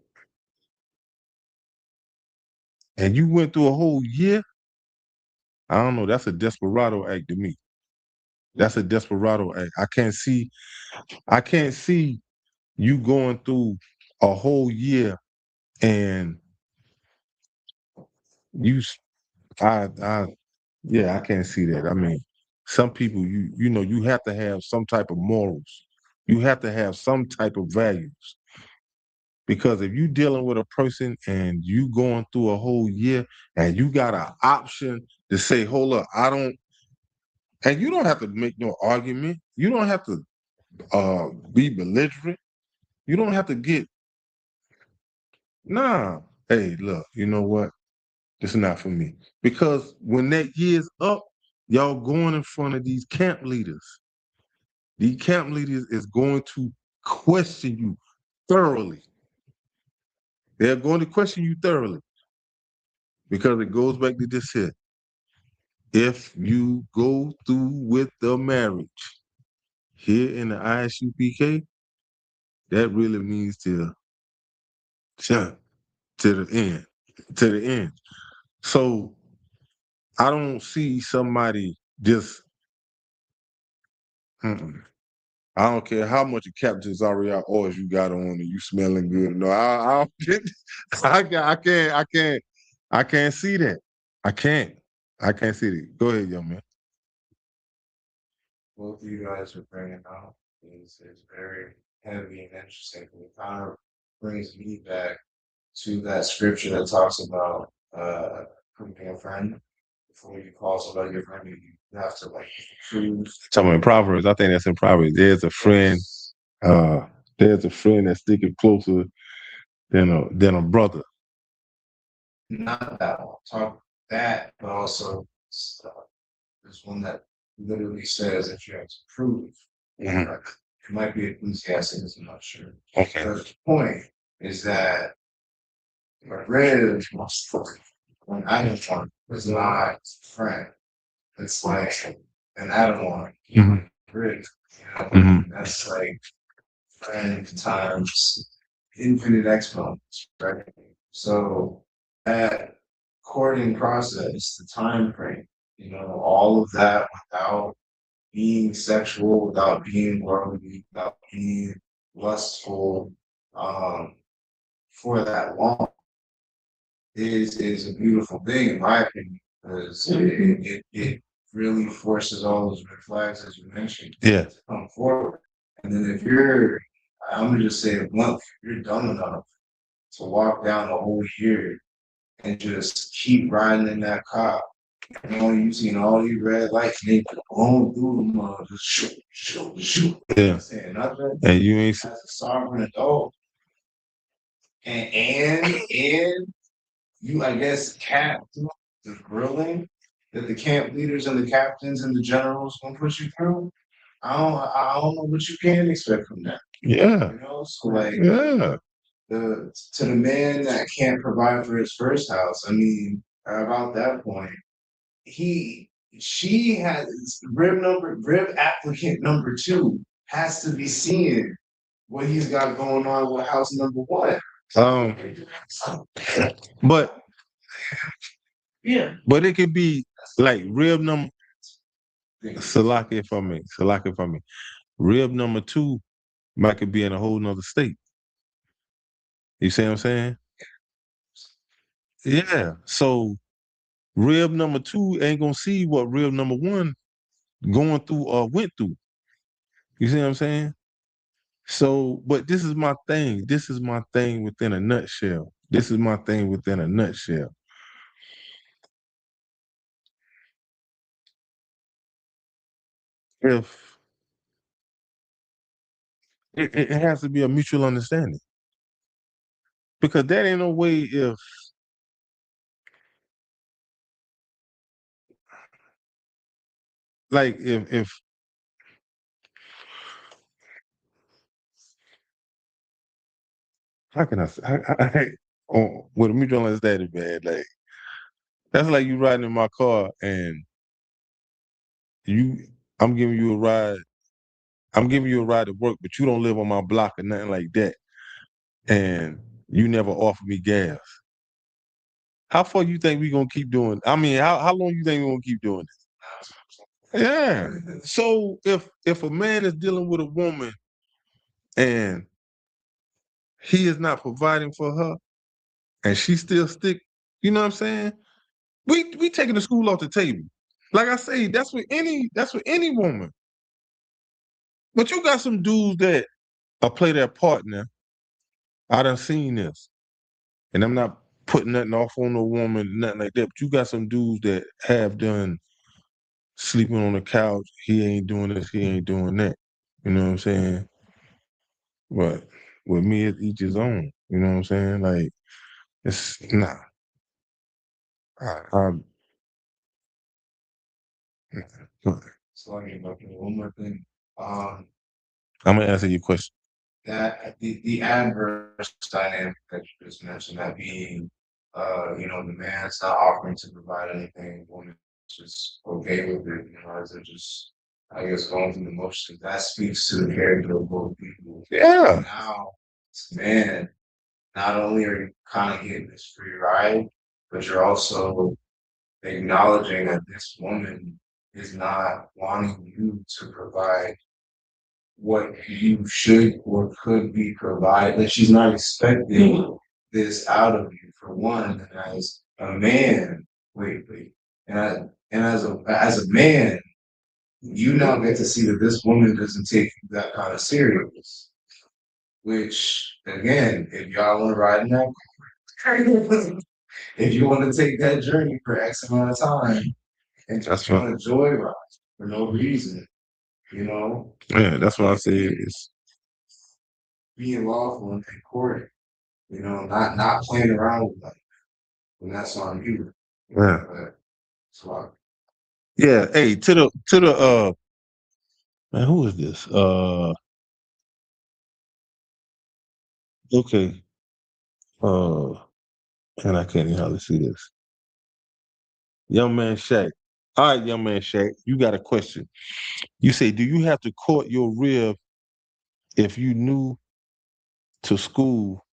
Speaker 1: and you went through a whole year, I don't know, that's a desperado act to me. That's a desperado act. I can't see you going through a whole year and you I yeah, I can't see that. I mean, some people you know you have to have some type of morals. You have to have some type of values. Because if you dealing with a person and you going through a whole year and you got an option to say, hold up, I don't, and you don't have to make no argument. You don't have to be belligerent. You don't have to get, nah, hey, look, you know what? This is not for me. Because when that year's up, y'all going in front of these camp leaders. These camp leaders is going to question you thoroughly. They're going to question you thoroughly because it goes back to this here. If you go through with the marriage here in the ISUPK, that really means to the end, to the end. So I don't see somebody just. Mm-mm. I don't care how much of Captain Zaria oils you got on and you smelling good. No, I don't get. I can't see that. I can't. I can't see that. Go ahead, young man.
Speaker 3: Both of you guys are bringing out is very heavy and interesting. It kind of brings me back to that scripture that talks about proving a friend. Before you call somebody your friend, you have to like prove.
Speaker 1: Talking in Proverbs, I think that's in Proverbs.
Speaker 3: Yes.
Speaker 1: There's a friend that's sticking closer than a brother.
Speaker 3: Not that one. Talk that, but also is one that literally says that you have to prove.
Speaker 1: Mhm.
Speaker 3: It might be Ecclesiastes, I'm not sure.
Speaker 1: Okay.
Speaker 3: But the point is that Rev, when Adam one was not a friend, it's like an Adam one.
Speaker 1: Mhm.
Speaker 3: Rev,
Speaker 1: Mhm.
Speaker 3: that's like friend times infinite exponents, right? So that courting process, the time frame, all of that without being sexual, without being worldly, without being lustful, um, for that long is a beautiful thing in my opinion, because it really forces all those red flags as you mentioned
Speaker 1: Yeah.
Speaker 3: to come forward. And then if you're, I'm gonna just say it bluntly, if you're dumb enough to walk down a whole year and just keep riding in that car. You've seen all these red lights and they going through them, just shoot, shoot, shoot.
Speaker 1: Yeah.
Speaker 3: Saying nothing
Speaker 1: And you ain't.
Speaker 3: as a sovereign adult. And you, I guess, cap the grilling that the camp leaders and the captains and the generals gonna put you through. I don't know what you can expect from that.
Speaker 1: Yeah.
Speaker 3: So like
Speaker 1: Yeah.
Speaker 3: to the man that can't provide for his first house, I mean, about that point, she has rib applicant number 2 has to be seeing what he's got going on with house number 1.
Speaker 1: Um. But
Speaker 2: Yeah.
Speaker 1: but it could be like rib number. Salaki if I may. Salaki if I may. Rib number 2 might could be in a whole nother state. You see what I'm saying? Yeah. So rib number 2 ain't gonna see what rib number 1 going through or went through. You see what I'm saying? So, but this is my thing. This is my thing within a nutshell. This is my thing within a nutshell. If it has to be a mutual understanding, because that ain't no way. If how can I say with a mutual understanding, man? Like that's like you riding in my car and you I'm giving you a ride. I'm giving you a ride to work, but you don't live on my block or nothing like that, and you never offer me gas. How far you think we gonna keep doing? I mean, how long you think we gonna keep doing this? Yeah. So if a man is dealing with a woman and he is not providing for her and she still stick, you know what I'm saying? We taking the school off the table. Like I say, that's with any woman. But you got some dudes that play their partner. I done seen this. And I'm not putting nothing off on a woman, nothing like that. But you got some dudes that have done sleeping on the couch. He ain't doing this. He ain't doing that. You know what I'm saying? But with me, it's each his own. You know what I'm saying? Like it's nah. I
Speaker 3: So I mean, okay, one more thing. Um,
Speaker 1: I'm gonna answer your question.
Speaker 3: that the adverse dynamic that you just mentioned, that being, the man's not offering to provide anything, woman just okay with it, as they're just, I guess, going through the motions. That speaks to the character of both people.
Speaker 1: Yeah.
Speaker 3: Now, man, not only are you kind of getting this free ride, but you're also acknowledging that this woman is not wanting you to provide what you should or could be provided. That she's not expecting this out of you. For one, as a man, wait, and as a man, you now get to see that this woman doesn't take you that kind of serious. Which again, if y'all want to ride in that, if you want to take that journey for X amount of time and
Speaker 1: That's
Speaker 3: just
Speaker 1: what.
Speaker 3: want to joyride for no reason, you know,
Speaker 1: Yeah, that's what I say. Is
Speaker 3: being lawful and courting, not playing around with life. And that's on you.
Speaker 1: yeah.
Speaker 3: But it's a lot.
Speaker 1: Yeah, hey, to the man, who is this? Okay. Uh and I can't even hardly see this. Young man Shaq. All right, young man Shaq, you got a question. You say, do you have to court your rib if you new to school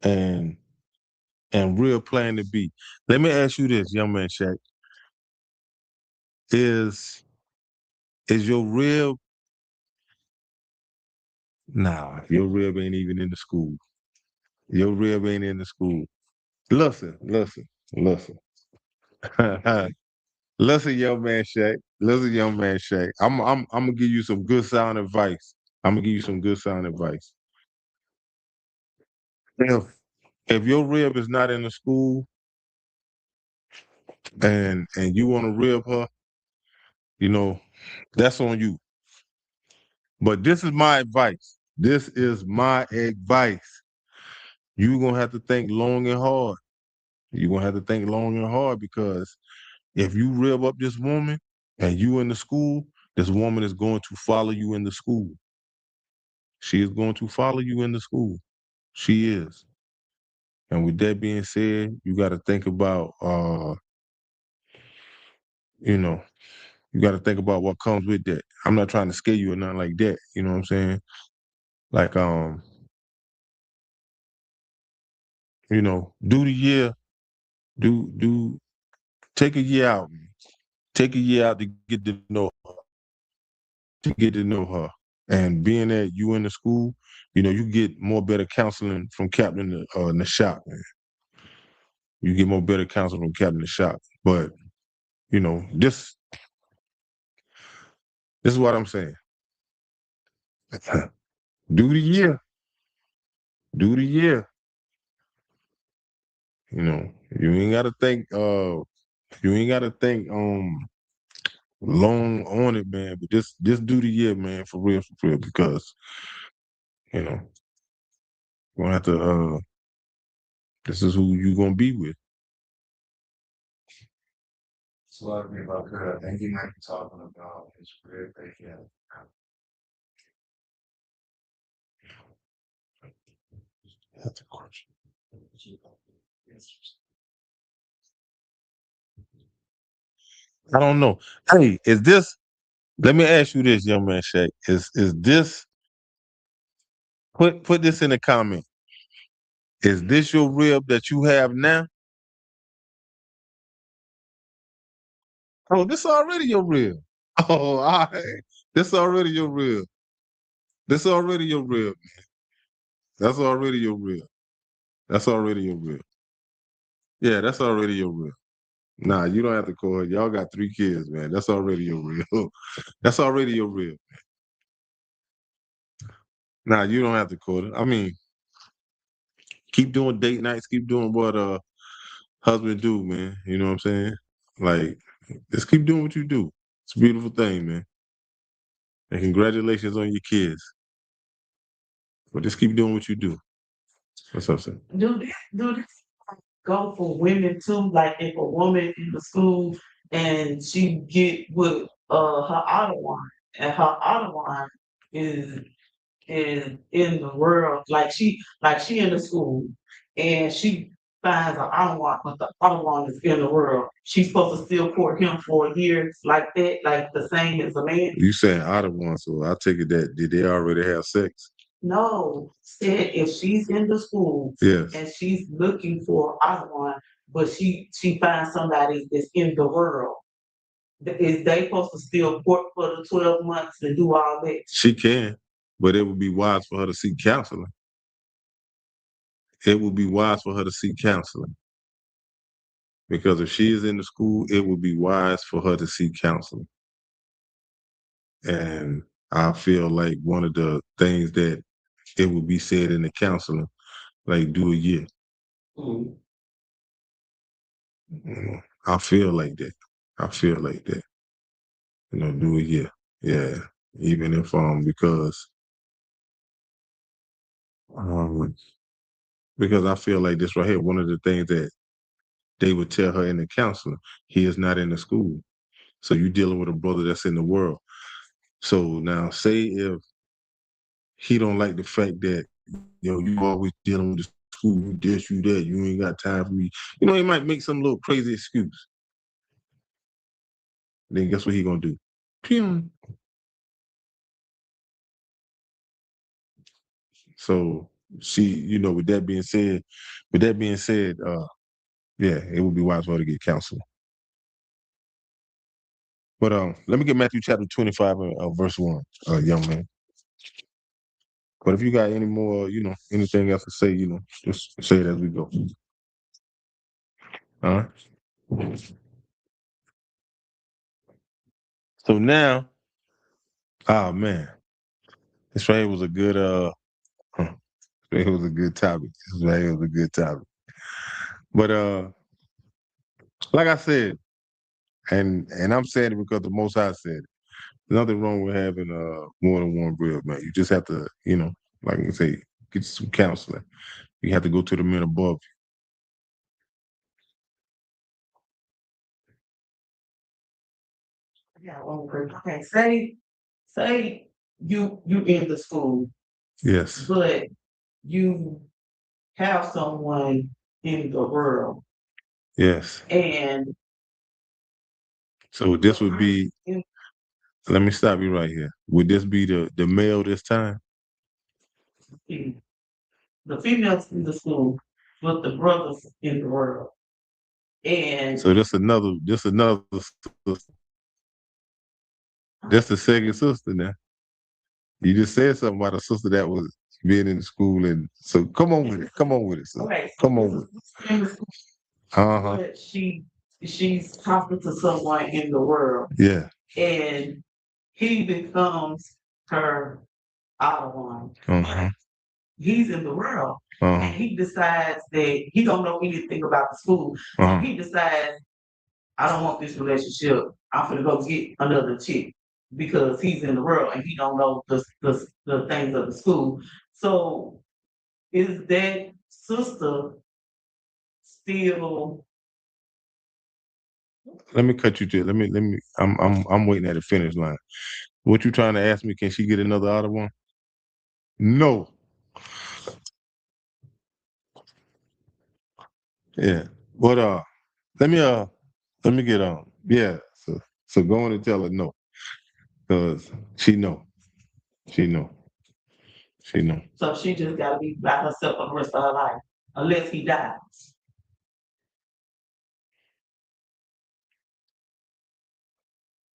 Speaker 1: and real plan to be? Let me ask you this, young man Shaq. Is your rib nah, your rib ain't even in the school. Your rib ain't in the school. Listen. Listen, young man Shaq. Listen, young man Shaq. I'm gonna give you some good sound advice. I'm gonna give you some good sound advice. If your rib is not in the school and you want to rib her, you know, that's on you. But this is my advice. This is my advice. You're gonna have to think long and hard. You're gonna have to think long and hard because if you rib up this woman and you in the school, this woman is going to follow you in the school. She is going to follow you in the school. She is. And with that being said, you got to think about, you know, you got to think about what comes with that. I'm not trying to scare you or nothing like that. You know what I'm saying? Like, do the year, do take a year out. Take a year out to get to know her, to get to know her. And being that you in the school, you get more better counseling from Captain in the shop, man. You get more better counseling from Captain in the shop. But, this is what I'm saying. Do the year. Do the year. You ain't gotta think long on it, man. But just do the year, man, for real, because, you know, you're gonna have to this is who you gonna be with.
Speaker 3: So I agree about her. I think he might be talking about his career that he had.
Speaker 1: That's a question. I don't know. Hey, let me ask you this, young man Shaq. Is this put this in the comment. Is this your rib that you have now? Oh, this already your rib. Oh, all right. This already your rib. This already your rib. That's already your rib. That's already your rib. Yeah, that's already your rib. Nah, you don't have to call her. Y'all got 3 kids, man. That's already your rib. That's already your rib. Nah, you don't have to call her. I mean, keep doing date nights. Keep doing what husband do, man. You know what I'm saying? Like, just keep doing what you do. It's a beautiful thing, man. And congratulations on your kids. But just keep doing what you do. What's up, sir?
Speaker 2: Do this go for women too? Like if a woman in the school and she get with her Ottawa and her Ottawa is in the world, like she in the school and she finds an Ottawa, but the Ottawa is in the world. She's supposed to still court him for years like that, like the same as a man.
Speaker 1: You saying out of one, so I take it that did they already have sex?
Speaker 2: No, said if she's in the school
Speaker 1: Yes.
Speaker 2: and she's looking for another one, but she finds somebody that's in the world, is they supposed to still court for the 12 months and do all that?
Speaker 1: She can, but it would be wise for her to seek counseling. It would be wise for her to seek counseling. Because if she is in the school, it would be wise for her to seek counseling. And I feel like one of the things that it would be said in the counseling, like do a year.
Speaker 2: Mm.
Speaker 1: I feel like that. I feel like that. Do a year. Yeah. Even if um because I feel like this right here, one of the things that they would tell her in the counseling, he is not in the school. So you're dealing with a brother that's in the world. So now, say if he don't like the fact that you always dealing with the school, you this, you that, you ain't got time for me. He might make some little crazy excuse. Then guess what he gonna do? Pew. So with that being said, yeah, it would be wise for her to get counseling. But let me get Matthew chapter 25, verse 1, young man. But if you got any more, anything else to say, just say it as we go. All right. So now, oh man, this right here was a good it was a good topic. This right here was a good topic. But like I said, and I'm saying it because the Most High said it. There's nothing wrong with having more than one rib, man. You just have to, like I say, get some counseling. You have to go to the men above
Speaker 2: Yeah, okay. Say you in the school,
Speaker 1: you. Yes.
Speaker 2: but you have someone in the world,
Speaker 1: Yes.
Speaker 2: and
Speaker 1: So this would be. Let me stop you right here. Would this be the male this time?
Speaker 2: the females in the school, but the brothers in the world, and
Speaker 1: So this another sister. That's the second sister now. You just said something about a sister that was being in the school, and so come on with it. Come on with it, sister.
Speaker 2: okay,
Speaker 1: Come on with it.
Speaker 2: in the school,
Speaker 1: Uh-huh.
Speaker 2: but she's talking to someone in the world,
Speaker 1: Yeah.
Speaker 2: and he becomes her other one.
Speaker 1: Uh-huh.
Speaker 2: He's in the world,
Speaker 1: Uh-huh.
Speaker 2: and he decides that he don't know anything about the school. So
Speaker 1: Uh-huh.
Speaker 2: he decides, I don't want this relationship. I'm gonna go get another chick because he's in the world and he don't know the things of the school. So is that sister still?
Speaker 1: Let me cut you to let me I'm waiting at the finish line. What you trying to ask me? Can she get another other one? No. Yeah. But let me get on. Yeah. So go on and tell her no. Because she know. She know. She know.
Speaker 2: So she just gotta be by herself for the rest of her life, unless he dies.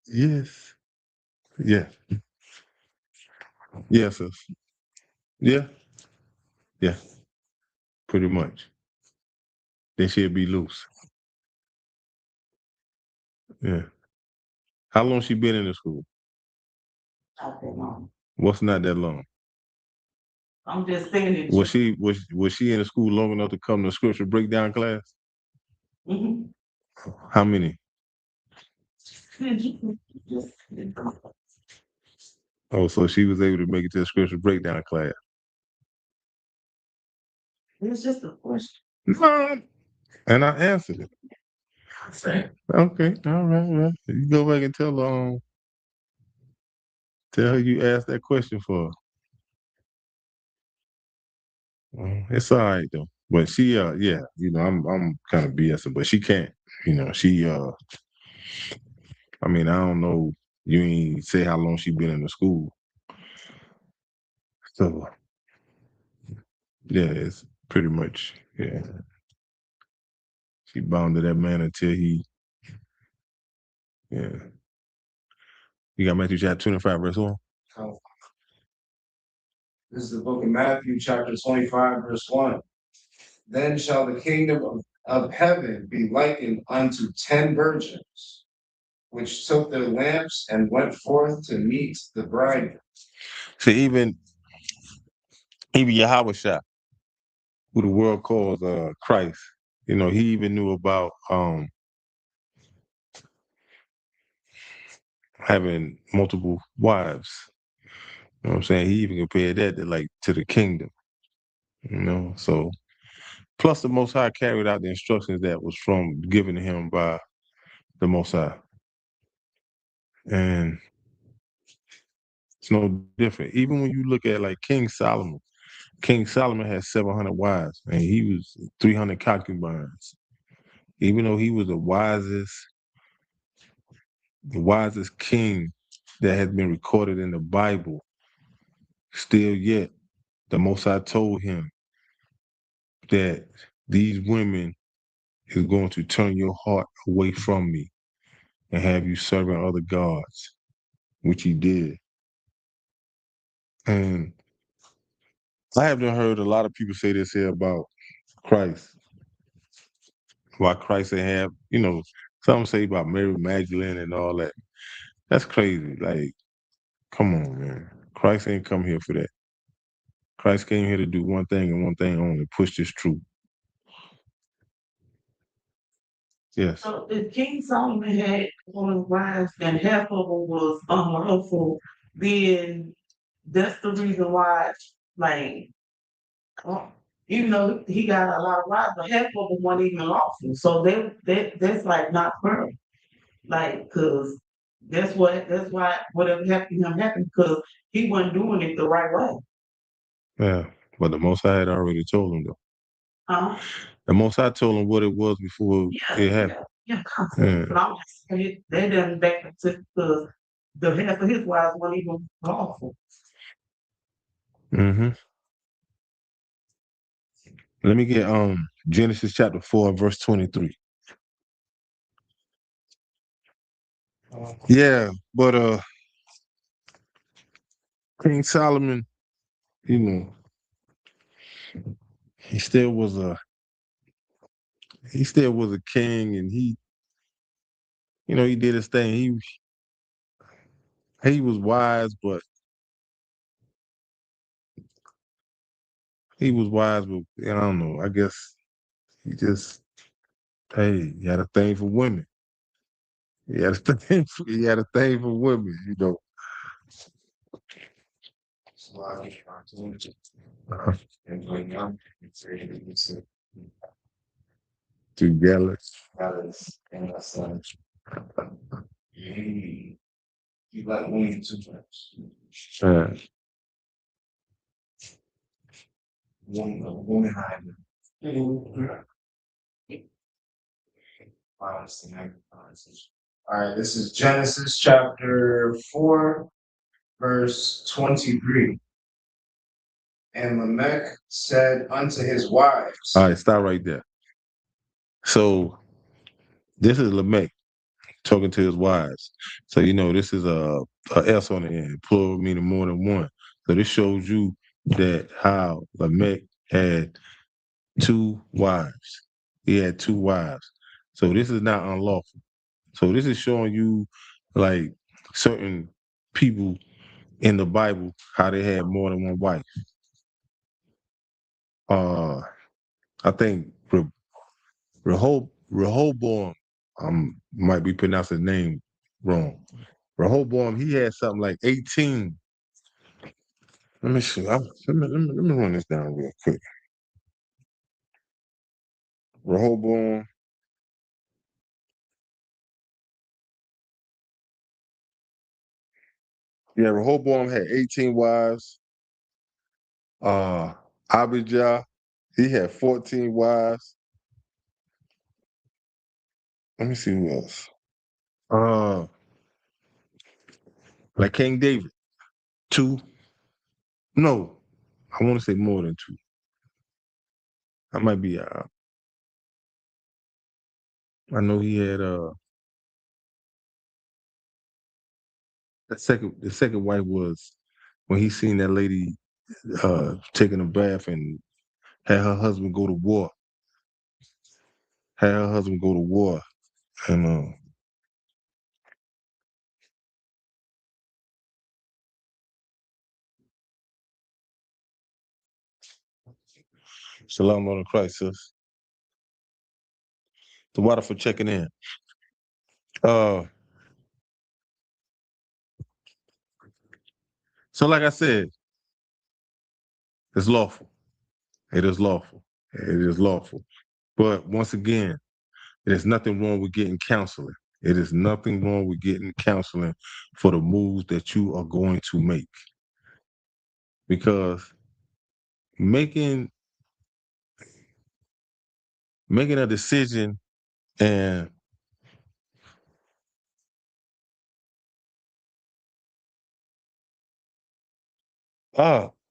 Speaker 1: Yes. Yeah. Yes, sis. Yeah. Yeah. Pretty much. Then she'll be loose. Yeah. How long she been in the school?
Speaker 2: Not that long.
Speaker 1: What's not that long?
Speaker 2: I'm just saying it.
Speaker 1: Was she in the school long enough to come to scripture breakdown class?
Speaker 2: Mhm.
Speaker 1: How many?
Speaker 2: Just,
Speaker 1: Oh, so she was able to make it to the scripture breakdown class.
Speaker 2: it's just a question.
Speaker 1: No. And I answered it. Okay, all right, well, you go back and tell her you asked that question for her. It's all right though. But she yeah, I'm kind of BSing, but she can't, she I mean, I don't know, you ain't say how long she been in the school. So yeah, it's pretty much, yeah. She bound to that man until yeah. You got Matthew chapter 25, verse 1.
Speaker 3: Oh, this is the book of Matthew, chapter 25, verse 1. Then shall the kingdom of heaven be likened unto 10 virgins, which took their lamps and went forth to meet the bridegroom.
Speaker 1: So even Yahweh Shah, who the world calls Christ, he even knew about having multiple wives. You know what I'm saying? He even compared that to the kingdom. So plus the Most High carried out the instructions that was given to him by the Most High. And it's no different. Even when you look at like King Solomon had 700 wives, and he was 300 concubines. Even though he was the wisest king that has been recorded in the Bible, still yet the Most High told him that these women is going to turn your heart away from me and have you serving other gods, which he did. And I have heard a lot of people say this here about Christ. Why Christ ain't have, some say about Mary Magdalene and all that. That's crazy. Like, come on, man. Christ ain't come here for that. Christ came here to do one thing and one thing only, push this truth. Yes.
Speaker 2: So if King Solomon had one of the wives and half of them was unlawful, then that's the reason why, like, uh, even though he got a lot of wives, but half of them weren't even lawful. So that's like not fair. Like, cause that's why whatever happened to him happened because he wasn't doing it the right way.
Speaker 1: Yeah. But the Most High had already told him, though.
Speaker 2: Huh?
Speaker 1: The Most High told him what it was before
Speaker 2: Yeah,
Speaker 1: it happened.
Speaker 2: constantly.
Speaker 1: Yeah.
Speaker 2: But I'm just saying they done back into the half of his wives weren't even lawful.
Speaker 1: Mm-hmm. Let me get Genesis chapter 4, verse 23. Yeah, but King Solomon, you know, he still was a king, and he did his thing. He was wise, but I don't know. I guess he just he had a thing for women. He had a thing for women.
Speaker 3: So I was trying to
Speaker 1: Uh-huh.
Speaker 3: and going young and creating music
Speaker 1: Together.
Speaker 3: ballads and my son. He like women too much.
Speaker 1: Uh,
Speaker 3: Womanizing. Honestly, honestly. All right, this is Genesis chapter 4, verse 23. And Lamech said unto his wives,
Speaker 1: all right, stop right there. So this is Lamech talking to his wives. So this is a S on the end, plural meaning more than one. So this shows you that how Lamech had two wives. He had two wives. So this is not unlawful. So this is showing you like certain people in the Bible how they had more than one wife. I think Rehoboam, might be pronouncing his name wrong. Rehoboam, he had something like 18. Let me see. Let me run this down real quick. Rehoboam, yeah, Rehoboam had 18 wives. Uh, Abijah, he had 14 wives. Let me see who else. Uh, like King David, two. No, I want to say more than two. I might be. I know he had the second wife was when he seen that lady taking a bath and had her husband go to war. Had her husband go to war, and Shalom on Christ, sis. The water for checking in. Uh, so like I said, it's lawful. It is lawful. It is lawful. But once again, there's nothing wrong with getting counseling. It is nothing wrong with getting counseling for the moves that you are going to make. Because making a decision and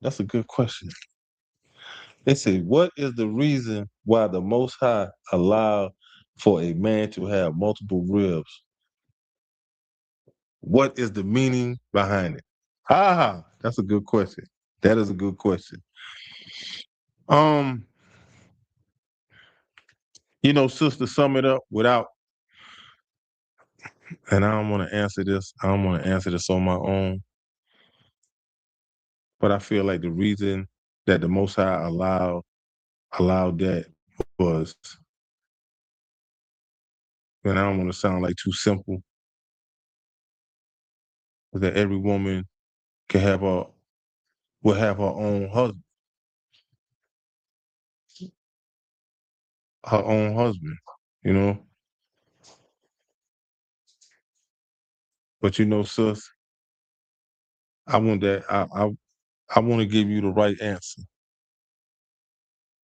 Speaker 1: that's a good question. They say, what is the reason why the Most High allowed for a man to have multiple ribs? What is the meaning behind it? That's a good question. That is a good question. Um, sister, sum it up without, and I don't want to answer this. I don't want to answer this on my own. But I feel like the reason that the Most High allowed that was, and I don't want to sound like too simple, is that every woman can will have her own husband, you know. But sis, I want that. I want to give you the right answer,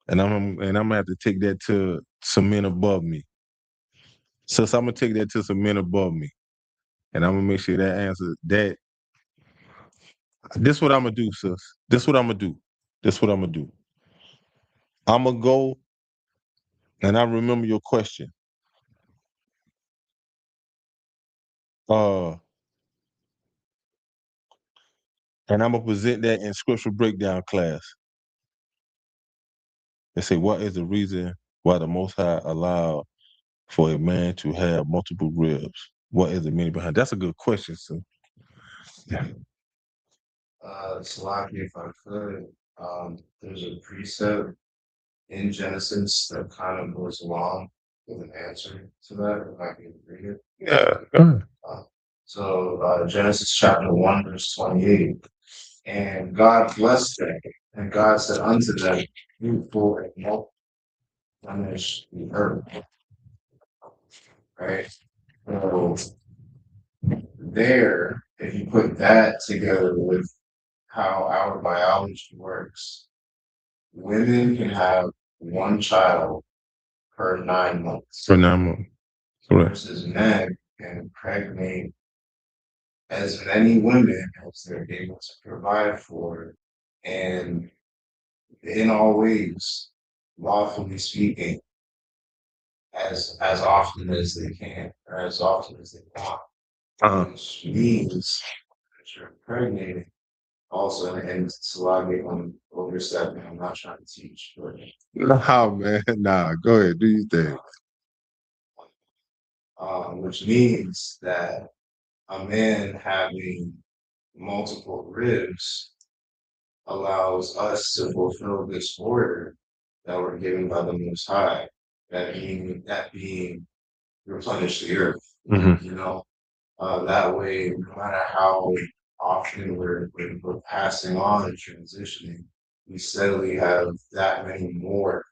Speaker 1: and I'm gonna have to take that to some men above me. Sis, I'm gonna take that to some men above me, and I'm gonna make sure that answer that. This what I'm gonna do, sis. This what I'm gonna do. This what I'm gonna do. I'm gonna go, and I remember your question. Uh, and I'm gonna present that in scripture breakdown class. And say, what is the reason why the Most High allowed for a man to have multiple ribs? What is the meaning behind? That's a good question, sir. Yeah.
Speaker 3: Salaki, if I could, there's a precept in Genesis that kind of goes along with an answer to that, if I can read it.
Speaker 1: Yeah. Go ahead.
Speaker 3: So Genesis chapter 1, verse 28. And God blessed them, and God said unto them, fruitful and replenish the earth. Right? So there, if you put that together with how our biology works, women can have one child per 9 months.
Speaker 1: For 9 months. Correct.
Speaker 3: Versus men can impregnate as many women as they're able to provide for, and in all ways, lawfully speaking, as often as they can, or as often as they want. Which means that you're impregnating also, and Salami on overstepping. I'm not trying to teach, but
Speaker 1: Nah, man. Nah, go ahead. Do your thing.
Speaker 3: Which means that a man having multiple ribs allows us to fulfill this order that we're given by the Most High, that being replenish the earth.
Speaker 1: Mhm.
Speaker 3: That way, no matter how often we're passing on and transitioning, we steadily have that many more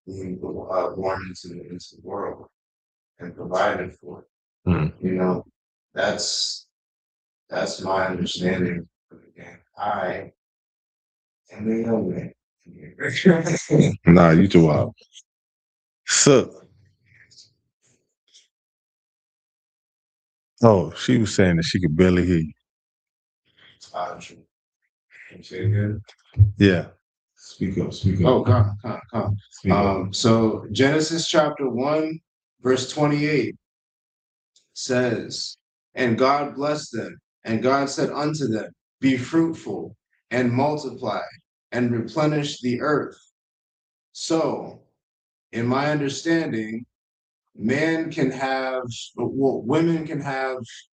Speaker 3: being born into the world and provided for.
Speaker 1: Mhm.
Speaker 3: That's my understanding. But again, I am the young man.
Speaker 1: Nah, you too wild. So, she was saying that she could barely hear you.
Speaker 3: True. Can you say it again?
Speaker 1: Yeah.
Speaker 3: Speak up. Oh, come. So Genesis chapter 1, verse 28 says, and God blessed them, and God said unto them, be fruitful and multiply and replenish the earth. So, in my understanding, women can have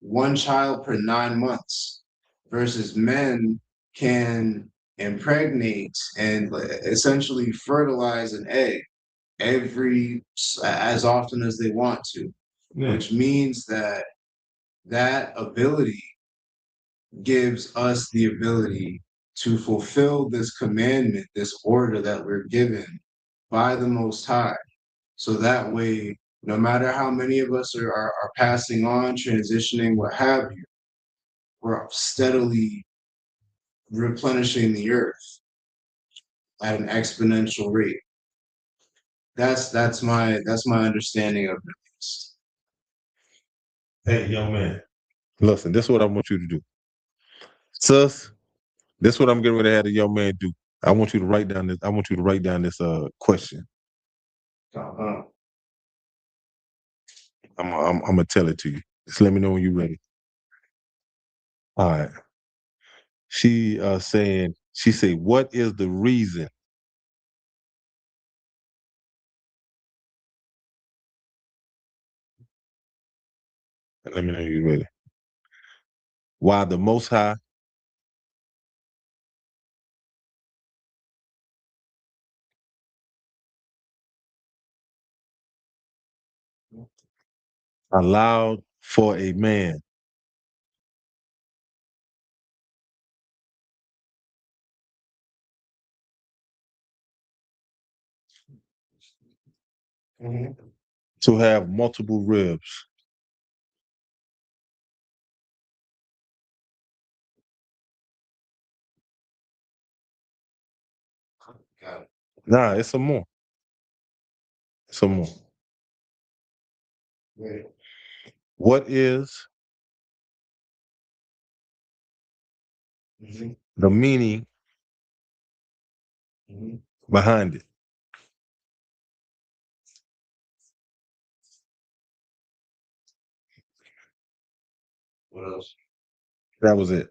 Speaker 3: one child per 9 months, versus men can impregnate and essentially fertilize an egg as often as they want to, which means that ability gives us the ability to fulfill this commandment, this order that we're given by the Most High. So that way No matter how many of us are passing on, transitioning, what have you, we're steadily replenishing the earth at an exponential rate. That's my understanding of it.
Speaker 1: Hey, young man. Listen, this is what I want you to do. Sus, this is what I'm getting ready to have the young man do. I want you to write down this question.
Speaker 3: Uh-huh.
Speaker 1: I'm gonna tell it to you. Just let me know when you're ready. All right. She said, what is the reason? Let me know you're ready. Why the Most High allowed for a man to have multiple ribs?
Speaker 3: Got it.
Speaker 1: Nah, it's some more. Some more.
Speaker 3: Right.
Speaker 1: What is
Speaker 3: Mhm.
Speaker 1: the meaning
Speaker 3: Mhm.
Speaker 1: behind it?
Speaker 3: What else?
Speaker 1: That was it.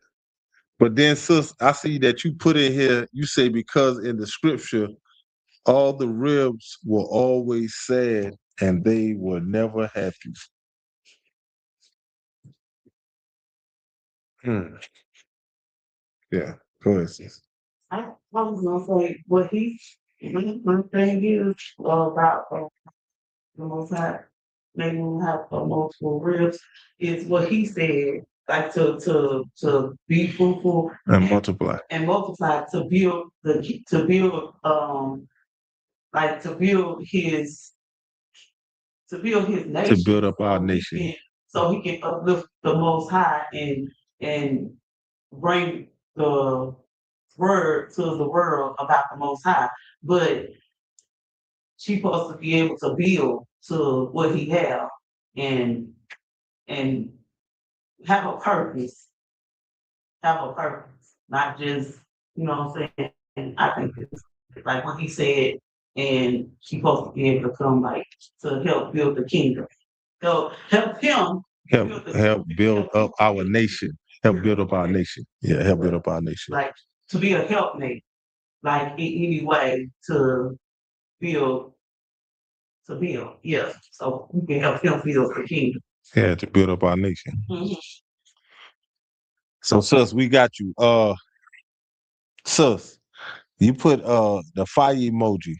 Speaker 1: But then, sis, I see that you put in here, you say because in the scripture, all the ribs were always sad and they were never happy. Hmm. Yeah, go ahead, sis.
Speaker 2: I was gonna say what my thing is about the most high, maybe we have multiple ribs, is what he said, like to be fruitful
Speaker 1: And multiply.
Speaker 2: and multiply to build like to build his
Speaker 1: To
Speaker 2: nation
Speaker 1: build up our nation.
Speaker 2: so he can uplift the most high and bring the word to the world about the most high. But she's supposed to be able to build to what he have and and have a purpose, not just, you know what I'm saying? And I think it's like what he said, and she's supposed to be able to come like to help build the kingdom. Help him
Speaker 1: Help build up our nation. Help build up our nation. Yeah, help build up our nation.
Speaker 2: like to be a helpmate, like in any way build build. Yes. So we can help him build the kingdom.
Speaker 1: Yeah, to build up our nation.
Speaker 2: Mhm.
Speaker 1: So sus, we got you. Sus, you put the fire emoji.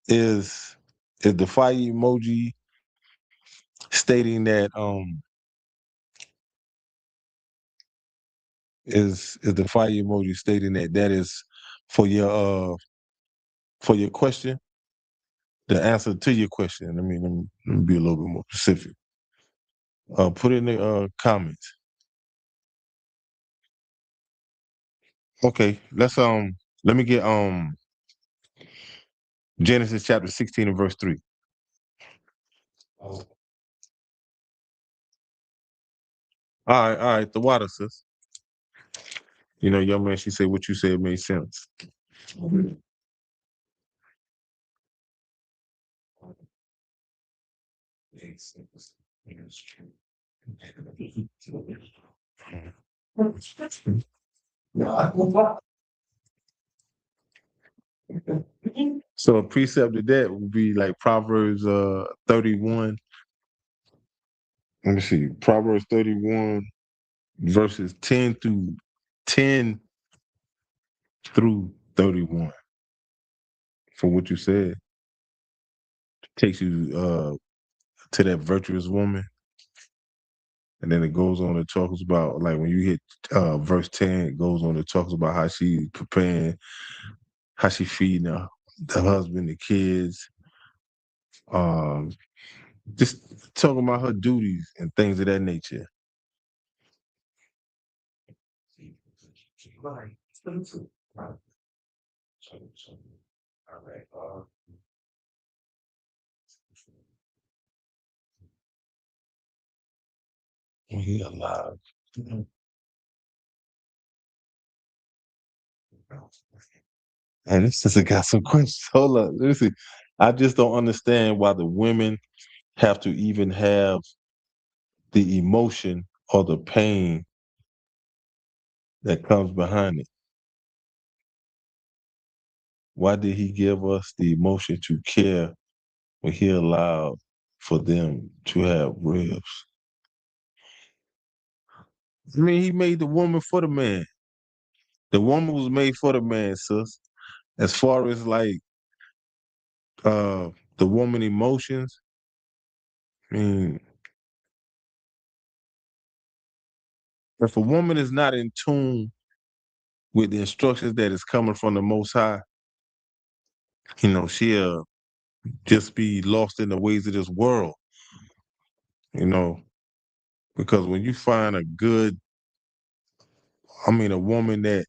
Speaker 1: Is the fire emoji stating that is the fire emoji stating that that is for your question, the answer to your question? Let me be a little bit more specific. Put in the comments. Okay, let me get Genesis chapter 16 and verse 3.
Speaker 3: Oh,
Speaker 1: All right, the water, sis. You know, young man, she said what you said made sense.
Speaker 3: makes sense.
Speaker 1: So a precept of that would be like Proverbs 31. Let me see. Proverbs 31 verses 10 through 31. For what you said. Takes you to that virtuous woman. And then it goes on and talks about, like, when you hit verse 10, it goes on and talks about how she preparing, how she feeding the husband, the kids. Um, just talking about her duties and things of that nature.
Speaker 2: Right.
Speaker 3: Right. So, all right.
Speaker 1: He alive. And this sister got some questions. Hold up. Let me see. I just don't understand why the women have to even have the emotion or the pain that comes behind it. Why did he give us the emotion to care when he allowed for them to have ribs? I mean, he made the woman for the man. The woman was made for the man, sis. As far as like uh the woman emotions, I mean, if a woman is not in tune with the instructions that is coming from the Most High, she'll just be lost in the ways of this world, you know, because when you find a woman that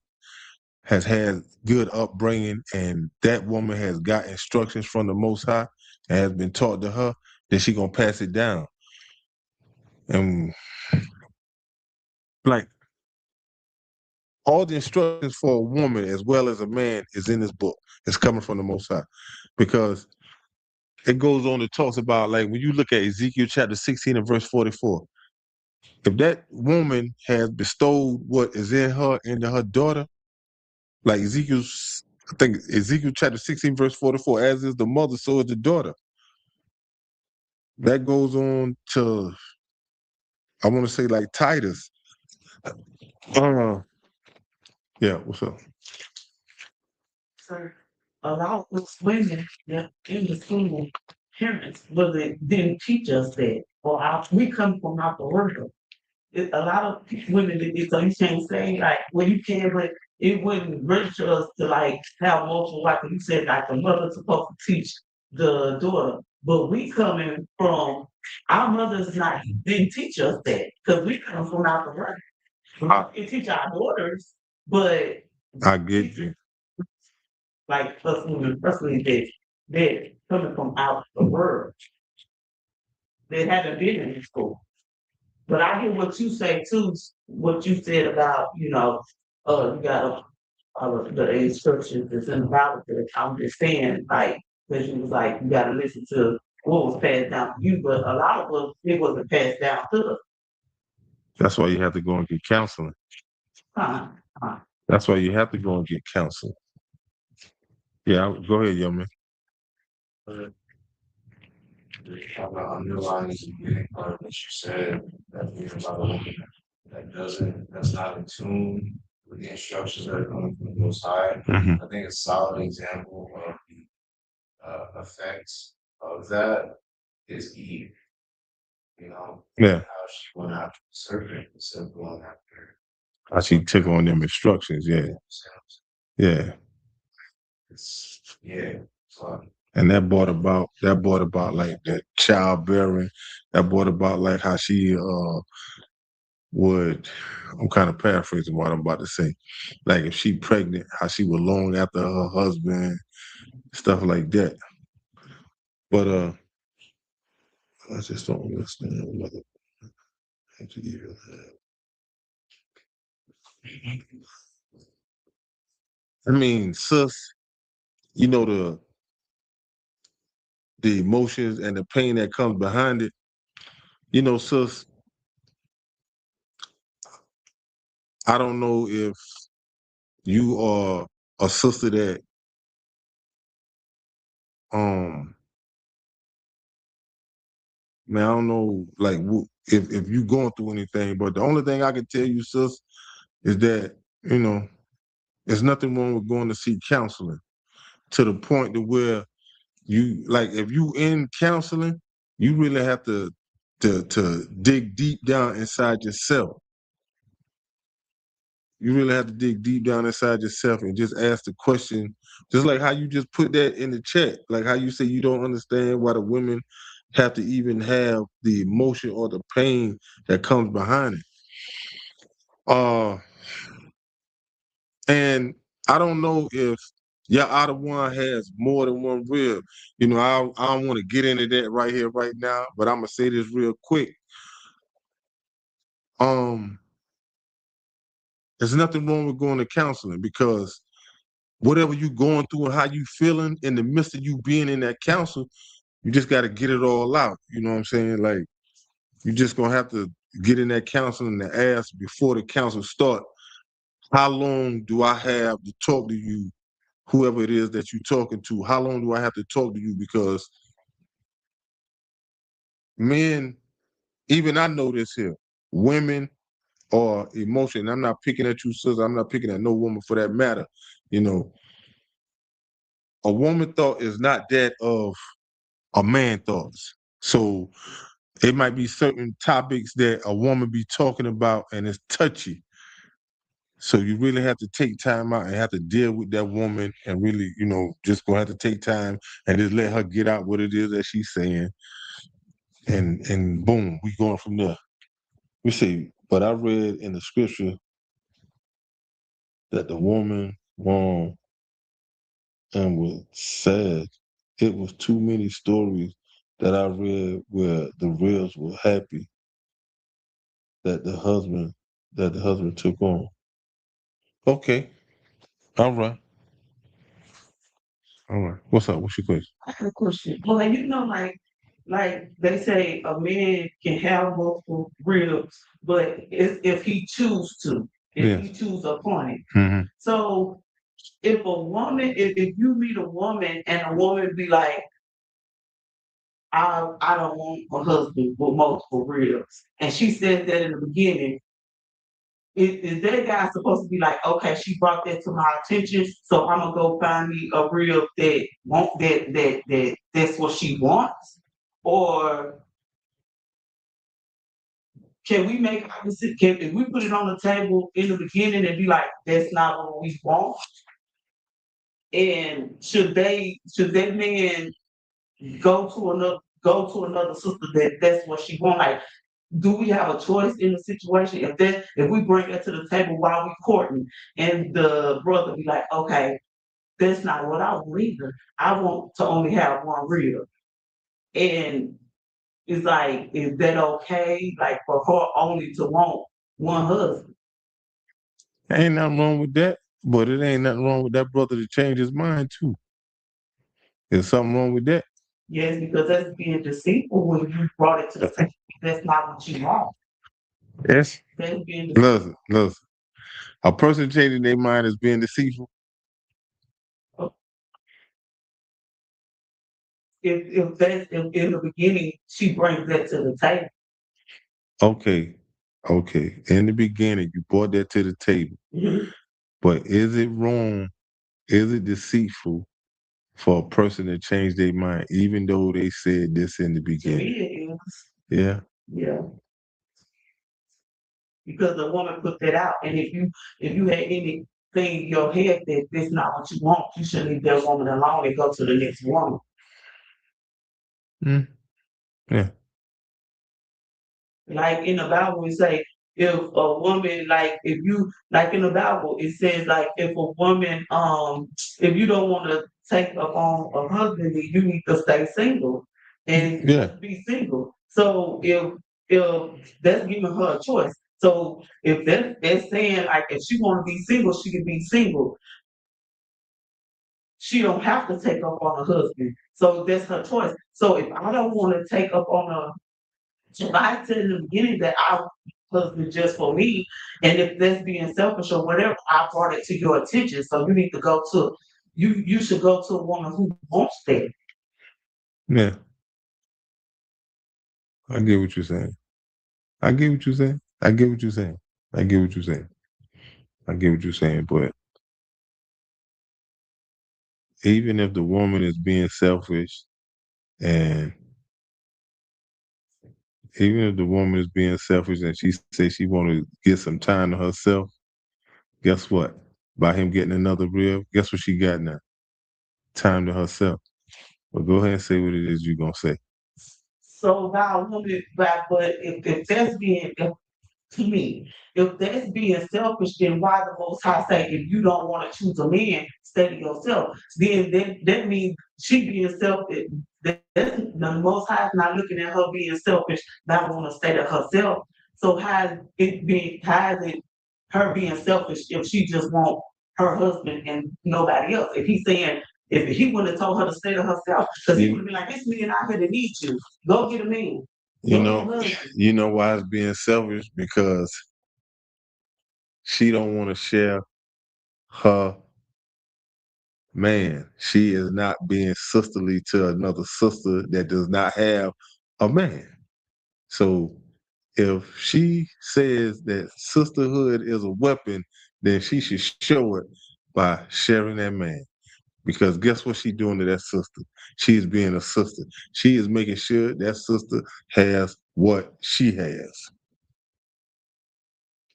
Speaker 1: has had good upbringing and that woman has got instructions from the Most High and has been taught to her, then she gonna pass it down. And like all the instructions for a woman as well as a man is in this book. It's coming from the Most High. Because it goes on to talks about like when you look at Ezekiel chapter 16 and verse 44, if that woman has bestowed what is in her into her daughter, like I think Ezekiel chapter 16 verse 44, as is the mother, so is the daughter. That goes on to, I want to say like Titus. Uh, yeah, what's up?
Speaker 2: So a lot of those women that in the school, parents didn't teach us that. Or we come from out the world. A lot of women did this, so you can't say like, well, you can, but it wouldn't register us to like have multiple wives. You said like the mother's supposed to teach the daughter, but we coming from our mothers not didn't teach us that because we come from out the world. We can teach our daughters, but
Speaker 1: I get you.
Speaker 2: like us women, personally, that coming from out the world, they haven't been in school. But I hear what you say too, what you said about, you gotta follow the instructions that's in the Bible. That I'm just saying, like, because you was like, you gotta listen to what was passed down to you, but a lot of us, it wasn't passed down to us.
Speaker 1: That's why you have to go and get counseling.
Speaker 2: Uh, uh,
Speaker 1: That's why you have to go and get counseling. Yeah, go ahead, young man.
Speaker 3: But the underlying beginning part of what you said, that being about a woman that's not in tune with the instructions that are coming from the Most High.
Speaker 1: Mhm.
Speaker 3: I think a solid example of the effects of that is Eve.
Speaker 1: Yeah,
Speaker 3: How she went after the serpent instead of going after.
Speaker 1: how she took on them instructions. Yeah, yeah.
Speaker 3: Yeah. So,
Speaker 1: And that brought about like the childbearing. That brought about like how she would. I'm kind of paraphrasing what I'm about to say. Like if she pregnant, how she would long after her husband, stuff like that. But I just don't understand whether to even I mean, sis, you know the emotions and the pain that comes behind it. Sis, I don't know if you are a sister that um man, I don't know like if you going through anything, but the only thing I can tell you, sis, is that, there's nothing wrong with going to seek counseling to the point to where you like if you in counseling, you really have to dig deep down inside yourself You really have to dig deep down inside yourself and just ask the question, just like how you just put that in the chat, like how you say you don't understand why the women have to even have the emotion or the pain that comes behind it. And I don't know if your other one has more than one rib. You know, I don't want to get into that right here, right now, but I'm gonna say this real quick. Um, there's nothing wrong with going to counseling because whatever you going through and how you feeling in the midst of you being in that counsel, you just got to get it all out. You know what I'm saying? Like you just gonna have to get in that counseling and ask before the counsel start. How long do I have to talk to you, whoever it is that you're talking to? How long do I have to talk to you? Because men, even I know this here, women are emotional. I'm not picking at you, sister. I'm not picking at no woman for that matter. You know, a woman thought is not that of a man thoughts. So it might be certain topics that a woman be talking about and it's touchy. So you really have to take time out and have to deal with that woman and really, you know, just gonna have to take time and just let her get out what it is that she's saying. And boom, we going from there. We see, but I read in the scripture that the woman wrong and was sad. It was too many stories that I read where the reals were happy that the husband took on. Okay. All right. All right. What's up? What's your question?
Speaker 2: I have a question. Well, like they say, a man can have multiple ribs, but it's if he choose to, if
Speaker 1: Yes.
Speaker 2: he choose upon it.
Speaker 1: Mm-hmm.
Speaker 2: So if a woman, if you meet a woman and a woman be like, I don't want a husband with multiple ribs, and she said that in the beginning, is that guy supposed to be like, okay, she brought that to my attention, so I'm gonna go find me a rib that want that's what she wants, or can we make opposite? Can if we put it on the table in the beginning and be like, that's not what we want, and should that man go to another sister that's what she want? Like, do we have a choice in the situation? If we bring that to the table while we courting, and the brother be like, okay, that's not what I want either. I want to only have one rib, and it's like, is that okay? Like for her only to want one husband?
Speaker 1: Ain't nothing wrong with that, but it ain't nothing wrong with that brother to change his mind too. There's something wrong with that.
Speaker 2: Yes, because that's being deceitful when you brought it to the table. That's not what you want.
Speaker 1: Yes.
Speaker 2: That's being deceitful.
Speaker 1: Listen. A person changing their mind is being deceitful.
Speaker 2: If that's if in the beginning she brings that to the table.
Speaker 1: Okay. Okay. In the beginning, you brought that to the table.
Speaker 2: Mhm.
Speaker 1: But is it wrong? Is it deceitful for a person to change their mind, even though they said this in the
Speaker 2: To me,
Speaker 1: beginning?
Speaker 2: it is.
Speaker 1: Yeah.
Speaker 2: Yeah, because the woman put that out, and if you had anything in your head that that's not what you want, you should leave that woman alone and go to the next woman.
Speaker 1: Mm. Yeah.
Speaker 2: Like in the Bible, it say if a woman, like if you like in the Bible, it says like if a woman, if you don't want to take up on a husband, then you need to stay single and
Speaker 1: Yeah.
Speaker 2: just be single. So if that's giving her a choice. So if that's saying like if she want to be single, she can be single. She don't have to take up on a husband. So that's her choice. So if I don't want to take up on a if I said in the beginning that I husband just for me, and if that's being selfish or whatever, I brought it to your attention. So you need to go to you should go to a woman who wants that.
Speaker 1: Yeah. I get what you're saying. I get what you're saying. I get what you're saying. I get what you're saying. I get what you're saying. But even if the woman is being selfish and even if the woman is being selfish and she says she want to get some time to herself, Guess what? By him getting another rib, guess what she got now? Time to herself. But go ahead and say what it is you're gonna say.
Speaker 2: So now, but if that's being, if, to me, if that's being selfish, then why the Most High say if you don't want to choose a man, stay to yourself? Then that means she being selfish. That's the Most High is not looking at her being selfish, not want to stay to herself. So how is it her being selfish if she just want her husband and nobody else? If he's saying if he wouldn't have told her to stay to herself, because he would
Speaker 1: You,
Speaker 2: have been like, this man out here that needs you. Go get a man.
Speaker 1: you
Speaker 2: Go get a
Speaker 1: know,
Speaker 2: husband.
Speaker 1: you know why it's being selfish? Because she don't want to share her man. She is not being sisterly to another sister that does not have a man. So if she says that sisterhood is a weapon, then she should show it by sharing that man. Because guess what she's doing to that sister? She's being a sister. She is making sure that sister has what she has.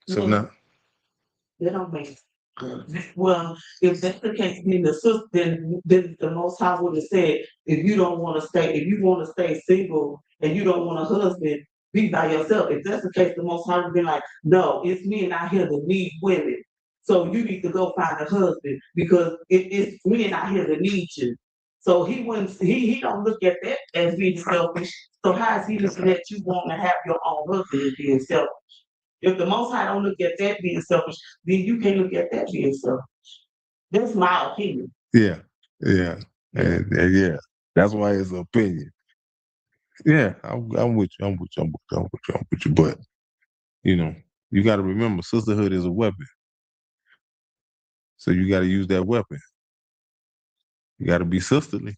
Speaker 1: So
Speaker 2: Well,
Speaker 1: now,
Speaker 2: they don't make sense. Well, if that's the case, then the sister, then the Most High would have said, if you don't want to stay, if you want to stay single and you don't want a husband, be by yourself. If that's the case, the Most High would be like, no, it's men out here that need women. So you need to go find a husband because it's men out here that need you. So he wouldn't, he don't look at that as being selfish. So how is he looking at you wanting to have your own husband as being selfish? If the Most High don't look at that being selfish, then you can't look at that being selfish. That's my opinion.
Speaker 1: yeah, yeah, and yeah, that's why it's an opinion. Yeah, I'm with you. I'm with you. I'm with you. I'm with you. I'm with you. But you know, you got to remember, sisterhood is a weapon. So you got to use that weapon. You got to be sisterly.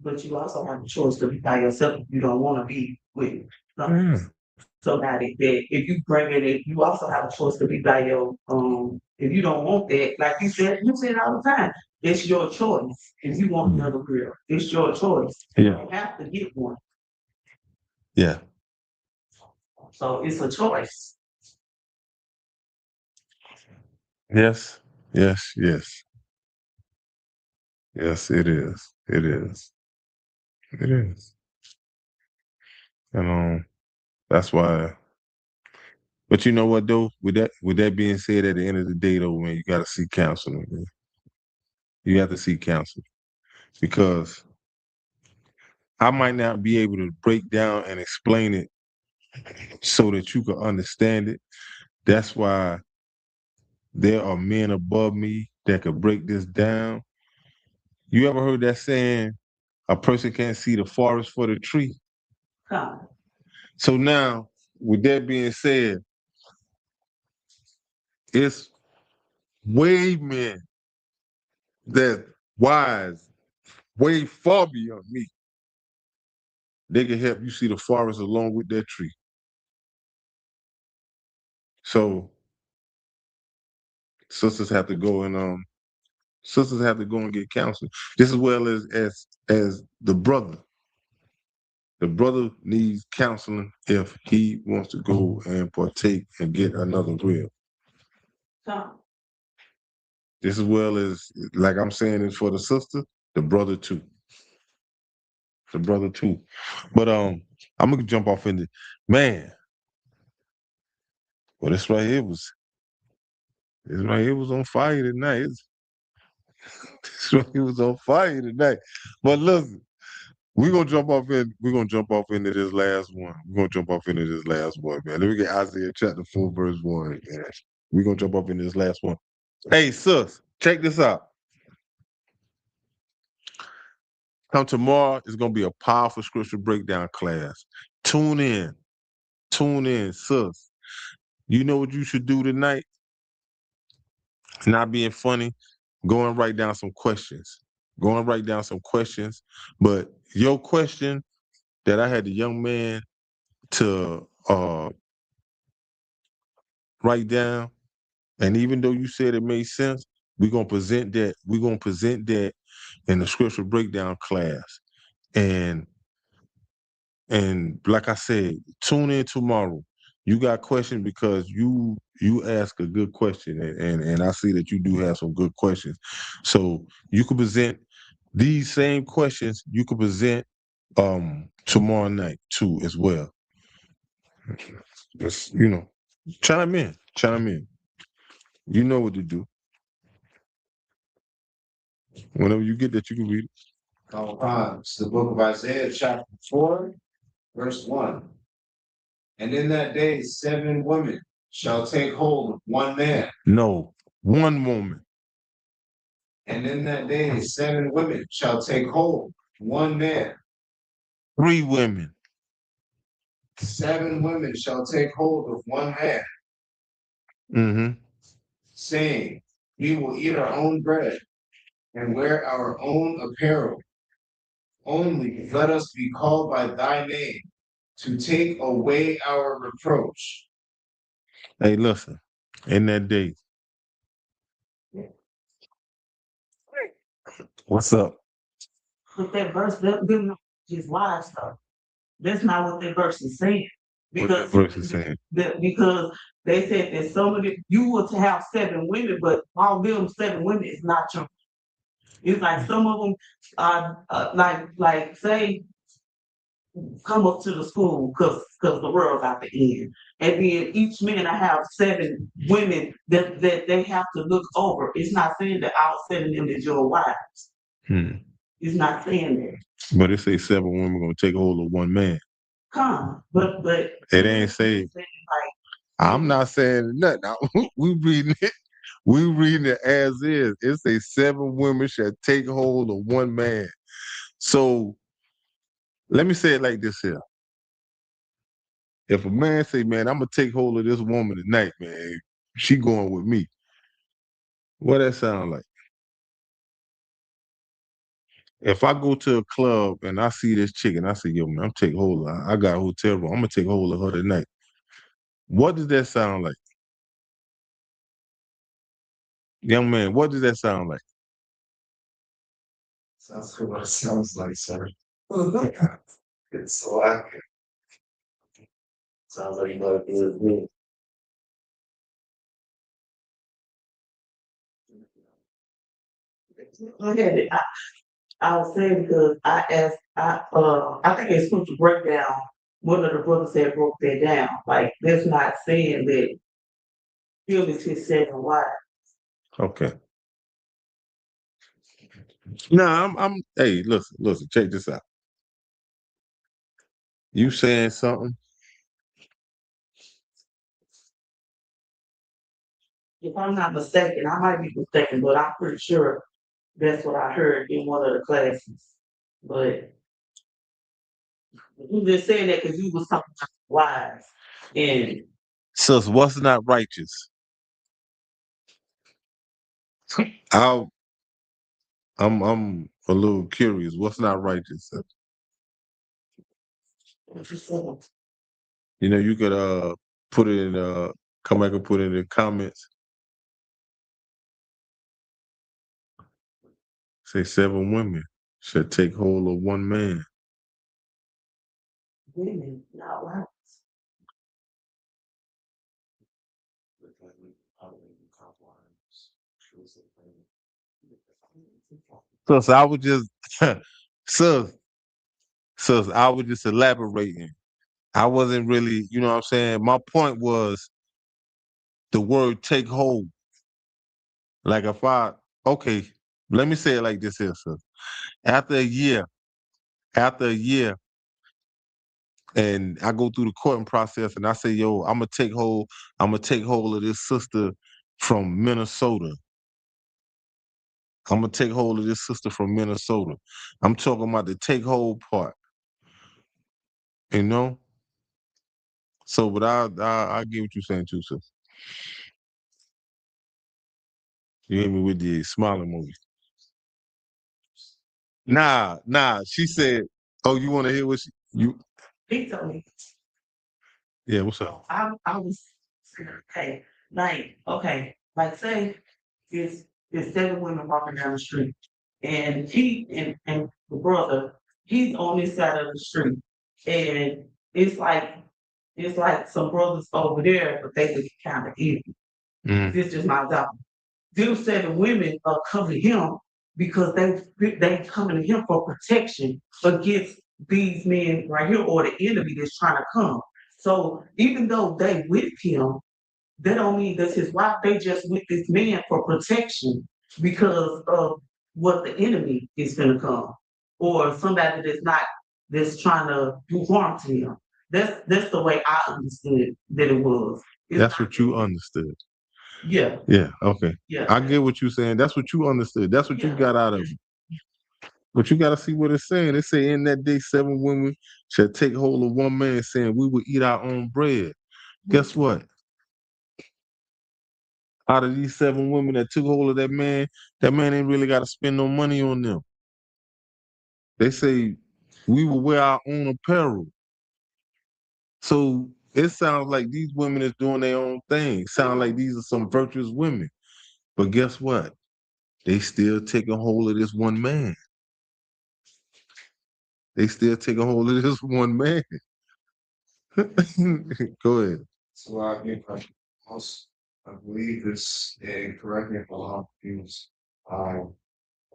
Speaker 2: But you also have a choice to be by yourself if you don't want to be with
Speaker 1: Yeah.
Speaker 2: somebody that if you bring it, you also have a choice to be by your if you don't want that, like you said all the time, it's your choice. If you want another girl, it's your choice. You
Speaker 1: Yeah.
Speaker 2: don't have to get one.
Speaker 1: Yeah.
Speaker 2: So it's a choice.
Speaker 1: Yes. Yes. Yes. Yes. It is. It is. It is. And that's why. But you know what though? With that being said, at the end of the day though, man, you got to seek counseling. Man. You have to seek counseling because I might not be able to break down and explain it so that you can understand it. That's why there are men above me that could break this down. You ever heard that saying, a person can't see the forest for the tree?
Speaker 2: Come.
Speaker 1: So now, with that being said, it's way men that wise, way far beyond me. They can help you see the forest along with that tree. So sisters have to go and sisters have to go and get counseling, just as well as the brother. The brother needs counseling if he wants to go and partake and get another rib.
Speaker 2: Come.
Speaker 1: Just as well as, like I'm saying, is for the sister, the brother too. The brother too. But I'm gonna jump off into man. Well, this right here was on fire tonight. This right here was on fire tonight. But listen, we're gonna jump off into this last one. We're gonna jump off into this last one, man. Let me get Isaiah chapter 4, verse 1. Man. We're gonna jump off into this last one. Hey, sis, check this out. Come tomorrow, it's gonna be a powerful scripture breakdown class. Tune in. Tune in, sis. You know what you should do tonight? Not being funny, go and write down some questions. Go and write down some questions. But your question that I had the young man to write down, and even though you said it made sense, we're gonna present that. We're gonna present that in the scripture breakdown class. And like I said, tune in tomorrow. You got questions because you ask a good question, and I see that you do have some good questions. So you could present these same questions. You could present tomorrow night too as well. Just chime in, chime in. You know what to do. Whenever you get that, you can read it.
Speaker 3: It's the book of Isaiah, chapter 4, verse 1. And in that day, 7 women shall take hold of one man.
Speaker 1: No, one woman.
Speaker 3: And in that day, 7 women shall take hold of one man.
Speaker 1: 3 women.
Speaker 3: 7 women shall take hold of one man,
Speaker 1: Mm-hmm.
Speaker 3: saying, we will eat our own bread and wear our own apparel. Only let us be called by thy name to take away our reproach.
Speaker 1: Hey, listen. In that day. What's up?
Speaker 2: But that verse, them just wives though. That's not what that verse is saying.
Speaker 1: What that verse is saying?
Speaker 2: Because they said that some of you were to have 7 women, but all them 7 women is not your. It's like some of them are like say come up to the school because the world's out the end. And then each man I have 7 women that they have to look over. It's not saying that all 7 of them is your wives. It's not saying that.
Speaker 1: But it say 7 women gonna take hold of one man.
Speaker 2: But
Speaker 1: it ain't say.
Speaker 2: Like,
Speaker 1: I'm not saying nothing. We reading it. We reading it as is. It say 7 women shall take hold of one man. So let me say it like this here. If a man say, man, I'm gonna take hold of this woman tonight, man, she going with me. What that sound like? If I go to a club and I see this chick and I say, yo, man, I'm taking hold of her. I got a hotel room. I'm gonna take hold of her tonight. What does that sound like? Young man, what does that sound like?
Speaker 3: Sounds like what it sounds like, sir. It's so accurate. Sounds like you know it is me.
Speaker 2: Okay, I was saying because I asked, I think it's supposed to break down. One of the brothers said broke that down. Like that's not saying that Phil is his 7 wives.
Speaker 1: Okay. Nah, I'm hey, listen, check this out. You saying something?
Speaker 2: If I'm not mistaken, I might be mistaken, but I'm pretty sure that's what I heard in one of the classes. But you just saying that because you was talking about wives and
Speaker 1: Sis, what's not righteous? I'll I'm a little curious. What's not righteous?
Speaker 2: what you saying.
Speaker 1: You could put it in come back and put it in the comments. Say 7 women should take hold of one man.
Speaker 2: Women, not wives.
Speaker 1: Sis, I would just sis, I was just elaborating. I wasn't really, you know what I'm saying? My point was the word take hold. Like okay, let me say it like this here, sis. After a year, and I go through the courting process and I say, yo, I'm gonna take hold of this sister from Minnesota. I'm gonna take hold of this sister from Minnesota. I'm talking about the take hold part. You know? So but I get what you're saying too, sis. You hit me with the smiling movie. Nah. She said, oh, you wanna hear what you
Speaker 2: He told me.
Speaker 1: Yeah, what's up?
Speaker 2: I was okay, like say it's 7 women walking down the street, and he and the brother, he's on this side of the street, and it's like it's like some brothers over there, but they look kind of evil.
Speaker 1: Mm.
Speaker 2: This is my example. Dude said the women are coming to him because they coming to him for protection against these men right here or the enemy that's trying to come. So even though they with him, that don't mean that's his wife. They just with this man for protection because of what the enemy is gonna come. Or somebody that's trying to do harm to him. That's the way I understood that it was.
Speaker 1: That's what you understood.
Speaker 2: Yeah,
Speaker 1: Yeah, okay.
Speaker 2: yeah.
Speaker 1: I get what you're saying. That's what you understood. That's what you got out of it. But you got to see what it's saying. It say in that day, 7 women shall take hold of one man, saying, we will eat our own bread. Guess what? Out of these 7 women that took hold of that man ain't really got to spend no money on them. They say, we will wear our own apparel. So it sounds like these women is doing their own thing. Sound like these are some virtuous women. But guess what? They still taking hold of this one man. They still taking hold of this one man. Go ahead.
Speaker 3: So I get most, I believe this, and correct me if I'm confused. Um,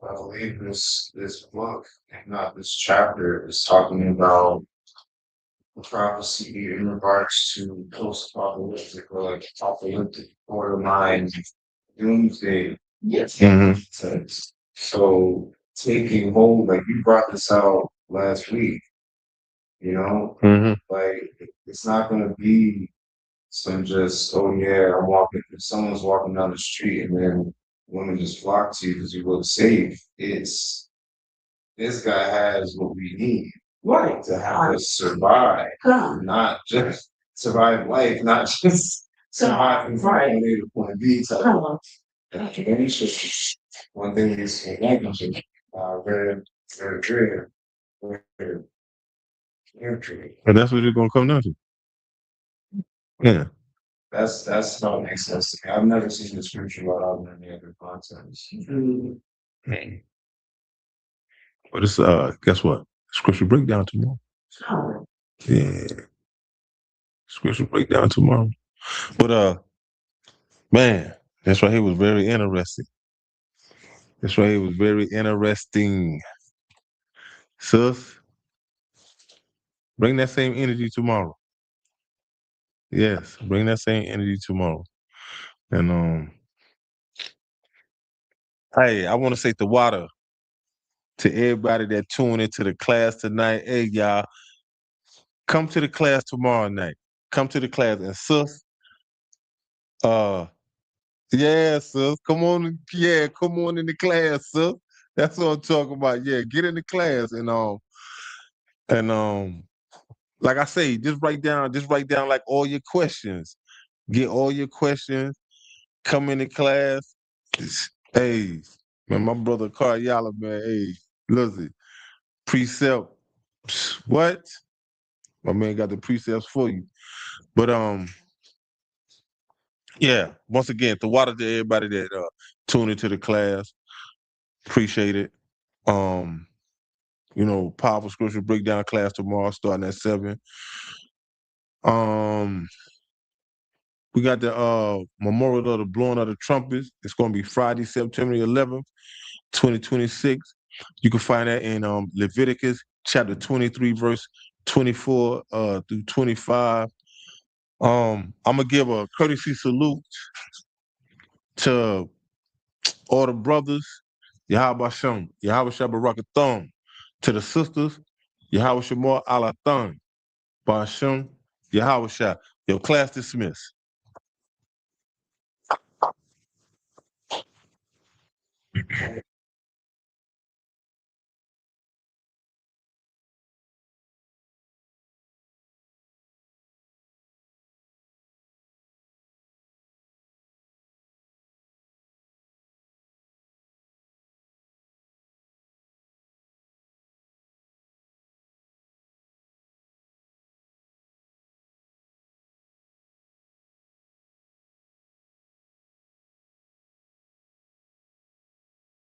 Speaker 3: I believe this book, if not this chapter, is talking about the prophecy in regards to post-apocalyptic or like apocalyptic borderline doomsday.
Speaker 2: Yes.
Speaker 3: Sense. So taking hold, like you brought this out last week, you know, like it's not gonna be some just, oh yeah, I'm walking, if someone's walking down the street and then women just flock to you because you look safe. It's this guy has what we need
Speaker 2: Right.
Speaker 3: to have us survive,
Speaker 2: Come.
Speaker 3: not just survive life, not just survive from
Speaker 2: Right.
Speaker 3: point A to point B.
Speaker 2: Come.
Speaker 3: And it's just one thing is negligent, very, very, very, very,
Speaker 1: And that's what it's gonna come down to. Yeah.
Speaker 3: that's how it makes sense to me. I've never seen the scripture about out in any other context.
Speaker 1: But it's guess what? Scripture breakdown tomorrow.
Speaker 2: Come.
Speaker 1: Yeah. Scripture breakdown tomorrow. But man, that's right. He was very interesting. That's right. He was very interesting. Sus, bring that same energy tomorrow. Yes, bring that same energy tomorrow. And hey, I want to say the water to everybody that tuned into the class tonight. Hey, y'all, come to the class tomorrow night. Come to the class. And sis, uh, yeah, sis, come on, yeah, come on in the class, sis. That's what I'm talking about. Yeah, get in the class and like I say, just write down like all your questions. Get all your questions. Come into class. Hey, man, my brother Karyala, man. Hey, listen, precept. What? My man got the precepts for you. But yeah. Once again, the water to everybody that tuned into the class. Appreciate it. Um, powerful scripture breakdown class tomorrow, starting at 7. Um, we got the memorial of the blowing of the trumpets. It's going to be Friday, September 11th, 2026. You can find that in Leviticus chapter 23, verse 24 through 25. I'm gonna give a courtesy salute to all the brothers, Yahweh Shem, Yahweh Shabbarakathon, to the sisters, Yahweh Shamar Alathan, Bashem, Yahweh Shah. Your class dismissed.